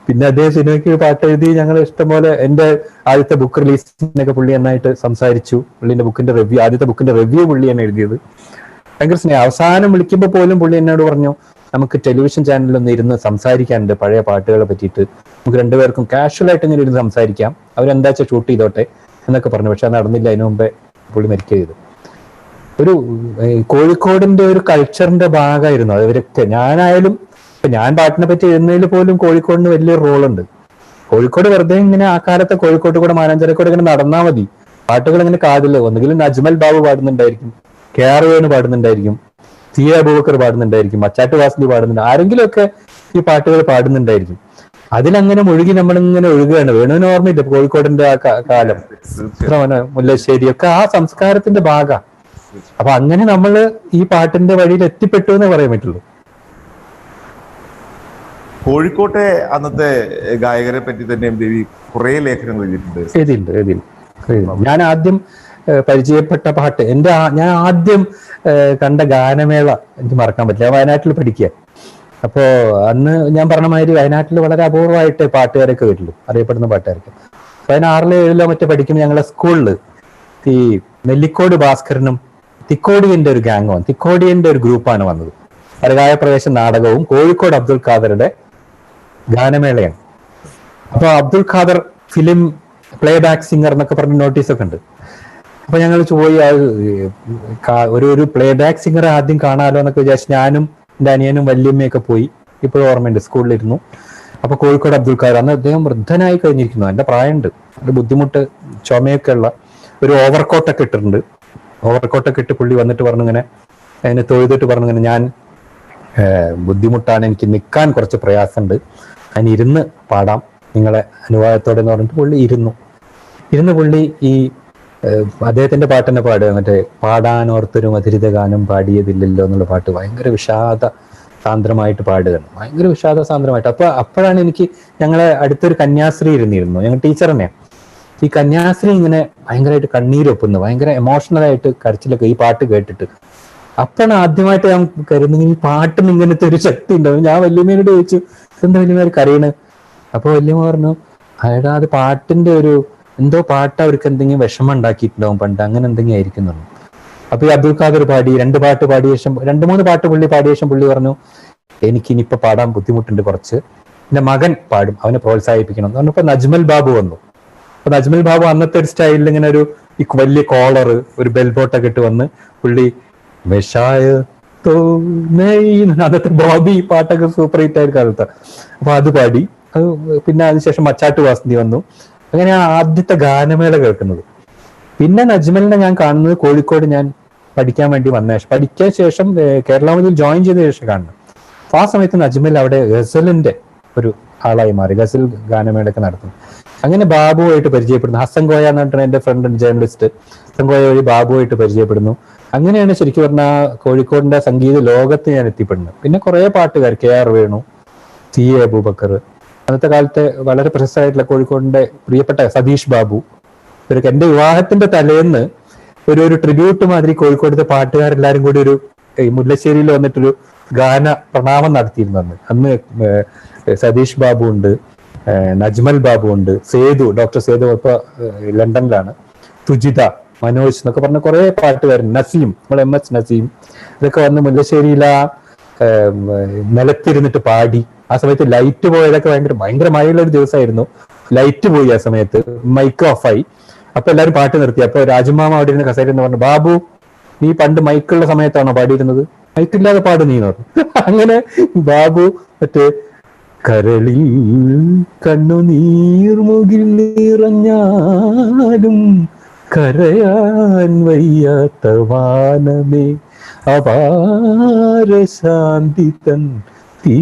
പിന്നെ അദ്ദേഹം സിനിമയ്ക്ക് പാട്ട് എഴുതി. ഞങ്ങൾ ഇഷ്ടംപോലെ എന്റെ ആദ്യത്തെ ബുക്ക് റിലീസിനൊക്കെ പുള്ളി നന്നായിട്ട് സംസാരിച്ചു. പുള്ളിന്റെ ആദ്യത്തെ ബുക്കിന്റെ റിവ്യൂ പുള്ളിയാണ് എഴുതിയത്. ഭയങ്കര സ്നേഹം. അവസാനം വിളിക്കുമ്പോൾ പോലും പുള്ളി എന്നോട് പറഞ്ഞു, നമുക്ക് ടെലിവിഷൻ ചാനലിലൊന്ന് ഇരുന്ന് സംസാരിക്കാനുണ്ട് പഴയ പാട്ടുകളെ പറ്റിയിട്ട്, നമുക്ക് രണ്ടുപേർക്കും കാഷ്വൽ ആയിട്ട് ഇങ്ങനെ ഇരുന്ന് സംസാരിക്കാം, അവരെന്താ വെച്ചാൽ ഷൂട്ട് ചെയ്തോട്ടെ എന്നൊക്കെ പറഞ്ഞു. പക്ഷെ അത് നടന്നില്ല. അതിനു മുമ്പേ പുള്ളി മരിക്കുക ചെയ്തു. ഒരു കോഴിക്കോടിന്റെ ഒരു കൾച്ചറിന്റെ ഭാഗമായിരുന്നു അവരൊക്കെ. ഞാനായാലും ഞാൻ പാട്ടിനെ പറ്റി എഴുതുന്നതിൽ പോലും കോഴിക്കോടിന് വലിയൊരു റോളുണ്ട്. കോഴിക്കോട് വെറുതെ ഇങ്ങനെ ആ കാലത്തെ കോഴിക്കോട്ട് കൂടെ മാനാഞ്ചിറക്കോട് ഇങ്ങനെ നടന്നാൽ മതി, പാട്ടുകൾ ഇങ്ങനെ കാതില് ഒന്നുകിലും നജ്മൽ ബാബു പാടുന്നുണ്ടായിരിക്കും, KR വേണു പാടുന്നുണ്ടായിരിക്കും, CA അബൂബക്കർ പാടുന്നുണ്ടായിരിക്കും, മച്ചാട്ട് വാസ്ലി പാടുന്നുണ്ട്, ആരെങ്കിലും ഒക്കെ ഈ പാട്ടുകൾ പാടുന്നുണ്ടായിരിക്കും. അതിലങ്ങനെ മുഴുകി നമ്മളിങ്ങനെ ഒഴുകുകയാണ്. വേണുവിന് ഓർമ്മയില്ല കോഴിക്കോടിന്റെ ആ കാലം, മുല്ലശ്ശേരി ഒക്കെ ആ സംസ്കാരത്തിന്റെ ഭാഗമാണ്. അപ്പൊ അങ്ങനെ നമ്മള് ഈ പാട്ടിന്റെ വഴിയിൽ എത്തിപ്പെട്ടു എന്ന് പറയാൻ പറ്റുള്ളൂ. കോഴിക്കോട്ടെ അന്നത്തെ ഗായകരെ പറ്റി തന്നെ ദേവി കുറെ ലേഖനങ്ങൾ എഴുതിയിട്ടുണ്ട്. ഞാൻ ആദ്യം പരിചയപ്പെട്ട പാട്ട്, ഞാൻ ആദ്യം കണ്ട ഗാനമേള എനിക്ക് മറക്കാൻ പറ്റില്ല. ഞാൻ വയനാട്ടിൽ പഠിക്കുക. അപ്പോ അന്ന് ഞാൻ പറഞ്ഞ മാതിരി വയനാട്ടിൽ വളരെ അപൂർവമായിട്ട് പാട്ടുകാരൊക്കെ വരുള്ളൂ, അറിയപ്പെടുന്ന പാട്ടുകാരൊക്കെ. 16 17 മറ്റേ പഠിക്കുമ്പോൾ ഞങ്ങളെ സ്കൂളിൽ ഈ നെല്ലിക്കോട് ഭാസ്കരനും തിക്കോടിയന്റെ ഒരു ഗാംഗുമാണ്, തിക്കോടിയന്റെ ഒരു ഗ്രൂപ്പാണ് വന്നത്. പരകായ പ്രവേശ നാടകവും കോഴിക്കോട് അബ്ദുൽ ഖാദറുടെ ഗാനമേളയാണ്. അപ്പൊ Abdul Khader film play back singer എന്നൊക്കെ പറഞ്ഞ നോട്ടീസൊക്കെ ഉണ്ട്. അപ്പൊ ഞങ്ങൾ പോയി ഒരു പ്ലേ ബാക്ക് സിംഗറെ ആദ്യം കാണാമല്ലോ എന്നൊക്കെ വിചാരിച്ച് ഞാനും എൻ്റെ അനിയനും വല്യമ്മയൊക്കെ പോയി. ഇപ്പോഴും ഓർമ്മയുണ്ട്, സ്കൂളിലിരുന്നു. അപ്പൊ കോഴിക്കോട് അബ്ദുൽ ഖാദർ, അന്ന് അദ്ദേഹം വൃദ്ധനായി കഴിഞ്ഞിരിക്കുന്നു, എന്റെ പ്രായമുണ്ട്, ഒരു ബുദ്ധിമുട്ട്, ചുമയൊക്കെ ഉള്ള, ഒരു ഓവർകോട്ടൊക്കെ ഇട്ടിട്ടുണ്ട്. ഓവർകോട്ടൊക്കെ ഇട്ട് പുള്ളി വന്നിട്ട് പറഞ്ഞു ഇങ്ങനെ, അതിനെ തൊഴുതിട്ട് പറഞ്ഞു ഇങ്ങനെ, ഞാൻ ബുദ്ധിമുട്ടാണ്, എനിക്ക് നിൽക്കാൻ കുറച്ച് പ്രയാസമുണ്ട്, അതിന് ഇരുന്ന് പാടാം നിങ്ങളെ അനുവാദത്തോടെ എന്ന് പറഞ്ഞിട്ട് പുള്ളി ഇരുന്ന് പുള്ളി ഈ അദ്ദേഹത്തിന്റെ പാട്ട് തന്നെ പാടുക, മറ്റേ പാടാനോർത്തൊരു മധുരിത ഗാനം പാടിയതില്ലല്ലോ എന്നുള്ള പാട്ട് ഭയങ്കര വിഷാദ സാന്ദ്രമായിട്ട് പാടുകയാണ്, ഭയങ്കര വിഷാദ സാന്ദ്രമായിട്ട്. അപ്പോഴാണ് എനിക്ക്, ഞങ്ങളെ അടുത്തൊരു കന്യാസ്ത്രീ ഇരുന്നിരുന്നു, ഞങ്ങൾ ടീച്ചർ തന്നെയാണ്, ഈ കന്യാസ്ത്രീ ഇങ്ങനെ ഭയങ്കരമായിട്ട് കണ്ണീരൊപ്പുന്നു, ഭയങ്കര എമോഷണൽ ആയിട്ട് കരച്ചിലൊക്കെ ഈ പാട്ട് കേട്ടിട്ട്. അപ്പോഴാണ് ആദ്യമായിട്ട് ഞാൻ കരുതുന്നത് ഈ പാട്ടിന് ഇങ്ങനത്തെ ഒരു ശക്തി ഉണ്ടാവും. ഞാൻ വല്യമ്മയോട് ചോദിച്ചു, എന്താ വല്യമ്മ കരയണ്? അപ്പൊ വല്യമ്മ പറഞ്ഞു, അയാൾ അത് പാട്ടിന്റെ ഒരു എന്തോ പാട്ട് അവർക്ക് എന്തെങ്കിലും വിഷമം ഉണ്ടാക്കിയിട്ടുണ്ടാവും പണ്ട്, അങ്ങനെ എന്തെങ്കിലും ആയിരിക്കുന്നുള്ളൂ. അപ്പൊ ഈ അബ്ദുൽ ഖാദർ പാടി 2 പാട്ട് പാടിയ ശേഷം, 2-3 പാട്ട് പുള്ളി പാടിയ ശേഷം പുള്ളി പറഞ്ഞു, എനിക്ക് ഇനിയിപ്പോ പാടാൻ ബുദ്ധിമുട്ടുണ്ട് കുറച്ച്, എന്റെ മകൻ പാടും, അവനെ പ്രോത്സാഹിപ്പിക്കണം എന്ന് പറഞ്ഞപ്പോ നജ്മൽ ബാബു വന്നു. അപ്പൊ നജ്മൽ ബാബു അന്നത്തെ ഒരു സ്റ്റൈലിൽ ഇങ്ങനെ ഒരു വലിയ കോളർ, ഒരു ബെൽബോട്ടൊക്കെ ഇട്ട് വന്ന് പുള്ളി അന്നത്തെ ബോബി പാട്ടൊക്കെ സൂപ്പർ ഹിറ്റ് ആയിട്ട് കാലത്ത്, അപ്പൊ അത് പാടി. അത് പിന്നെ അതിനുശേഷം മച്ചാട്ട് വാസന്തി വന്നു. അങ്ങനെ ആദ്യത്തെ ഗാനമേള കേൾക്കുന്നത്. പിന്നെ നജ്മലിനെ ഞാൻ കാണുന്നത് കോഴിക്കോട് ഞാൻ പഠിക്കാൻ വേണ്ടി വന്ന ശേഷം, പഠിക്കാൻ ശേഷം കേരളത്തിൽ ജോയിൻ ചെയ്ത ശേഷം കാണുന്നത്. അപ്പൊ ആ സമയത്ത് നജ്മൽ അവിടെ ഗസലിന്റെ ഒരു ആളായി മാറി, ഗസൽ ഗാനമേളയൊക്കെ നടത്തുന്നു. അങ്ങനെ ബാബുവായിട്ട് പരിചയപ്പെടുന്നു. ഹസൻ കോയ എന്ന് പറഞ്ഞിട്ട് എന്റെ ഫ്രണ്ട് ജേർണലിസ്റ്റ്, ഹസൻ കോയ വഴി ബാബുവായിട്ട് പരിചയപ്പെടുന്നു. അങ്ങനെയാണ് ശരിക്കും പറഞ്ഞാൽ കോഴിക്കോടിന്റെ സംഗീത ലോകത്ത് ഞാൻ എത്തിപ്പെടുന്നത്. പിന്നെ കുറെ പാട്ടുകാർ, KR വേണു, CA അബൂബക്കർ, അന്നത്തെ കാലത്തെ വളരെ പ്രശസ്തമായിട്ടുള്ള കോഴിക്കോടിന്റെ പ്രിയപ്പെട്ട സതീഷ് ബാബു, ഇവരൊക്കെ എന്റെ വിവാഹത്തിന്റെ തലേന്ന് ഒരു ട്രിബ്യൂട്ട് മാതിരി കോഴിക്കോടത്തെ പാട്ടുകാരെല്ലാരും കൂടി ഒരു മുല്ലശ്ശേരിയിൽ വന്നിട്ടൊരു ഗാന പ്രണാമം നടത്തിയിരുന്നു. അന്ന് സതീഷ് ബാബു ഉണ്ട്, നജ്മൽ ബാബു ഉണ്ട്, സേതു, ഡോക്ടർ സേതു ഇപ്പൊ ലണ്ടനിലാണ്, തുജിത, മനോജ് എന്നൊക്കെ പറഞ്ഞ കുറെ പാട്ടുകാരൻ, നസീം, നമ്മുടെ MS നസീം, ഇതൊക്കെ വന്ന് മുല്ലശ്ശേരിയിൽ ആ നിലത്തിരുന്നിട്ട് പാടി. ആ സമയത്ത് ലൈറ്റ് പോയതൊക്കെ ഭയങ്കര മഴയുള്ള ഒരു ദിവസമായിരുന്നു. ലൈറ്റ് പോയി, ആ സമയത്ത് മൈക്ക് ഓഫായി. അപ്പൊ എല്ലാവരും പാട്ട് നിർത്തി. അപ്പൊ രാജമാമ അവിടെ ഇരുന്ന് കസേര എന്ന് പറഞ്ഞു, ബാബു നീ പണ്ട് മൈക്കുള്ള സമയത്താണോ പാടിയിരുന്നത്? മൈക്കില്ലാതെ പാട് നീ പറഞ്ഞു. അങ്ങനെ ബാബു മറ്റേ കരളിൽ കണ്ണുനീർ മുകിൽ നിറഞ്ഞാലും കരയാൻ വയ്യാത്ത വാനമേ അപാരശാന്തി തൻ തീ,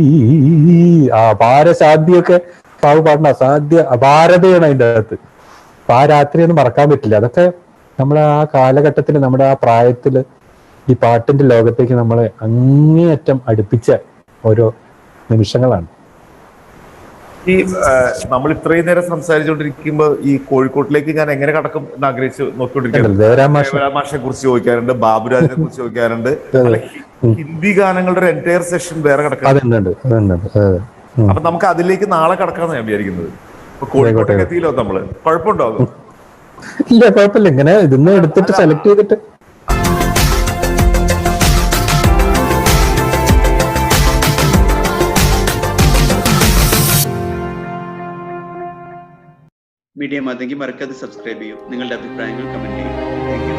അപാരശാന്തിയൊക്കെ ബാബു പാടുന്ന അസാധ്യ അപാരതയാണ് അതിൻ്റെ അകത്ത്. അപ്പൊ ആ രാത്രി ഒന്നും മറക്കാൻ പറ്റില്ല. അതൊക്കെ നമ്മളെ ആ കാലഘട്ടത്തിൽ, നമ്മുടെ ആ പ്രായത്തില് ഈ പാട്ടിന്റെ ലോകത്തേക്ക് നമ്മളെ അങ്ങേയറ്റം അടുപ്പിച്ച ഓരോ നിമിഷങ്ങളാണ്. ഈ നമ്മൾ ഇത്രയും നേരം സംസാരിച്ചുകൊണ്ടിരിക്കുമ്പോ ഈ കോഴിക്കോട്ടിലേക്ക് ഞാൻ എങ്ങനെ കടക്കും എന്ന് ആഗ്രഹിച്ച് നോക്കിക്കൊണ്ടിരിക്കുന്നത്. ദേവരാമാഷിനെ കുറിച്ച് ചോദിക്കാറുണ്ട്, ബാബുരാജിനെ കുറിച്ച് ചോദിക്കാറുണ്ട്, ഹിന്ദി ഗാനങ്ങളുടെ ഒരു എൻറ്റയർ സെഷൻ വേറെ കിടക്കാറുണ്ട്. അപ്പൊ നമുക്ക് അതിലേക്ക് നാളെ കടക്കാന്ന് ഞാൻ വിചാരിക്കുന്നത്. കോഴിക്കോട്ടേക്ക് എത്തിയില്ലോ നമ്മള്, കുഴപ്പമുണ്ടോ? ഇല്ല, കുഴപ്പമില്ല. ഇങ്ങനെ ഇതൊന്നും എടുത്തിട്ട് സെലക്ട് ചെയ്തിട്ട് മീഡിയ മാതെങ്കിൽ മറക്കാതെ സബ്സ്ക്രൈബ് ചെയ്യൂ. നിങ്ങളുടെ അഭിപ്രായങ്ങൾ കമന്റ് ചെയ്യൂ. Thank you.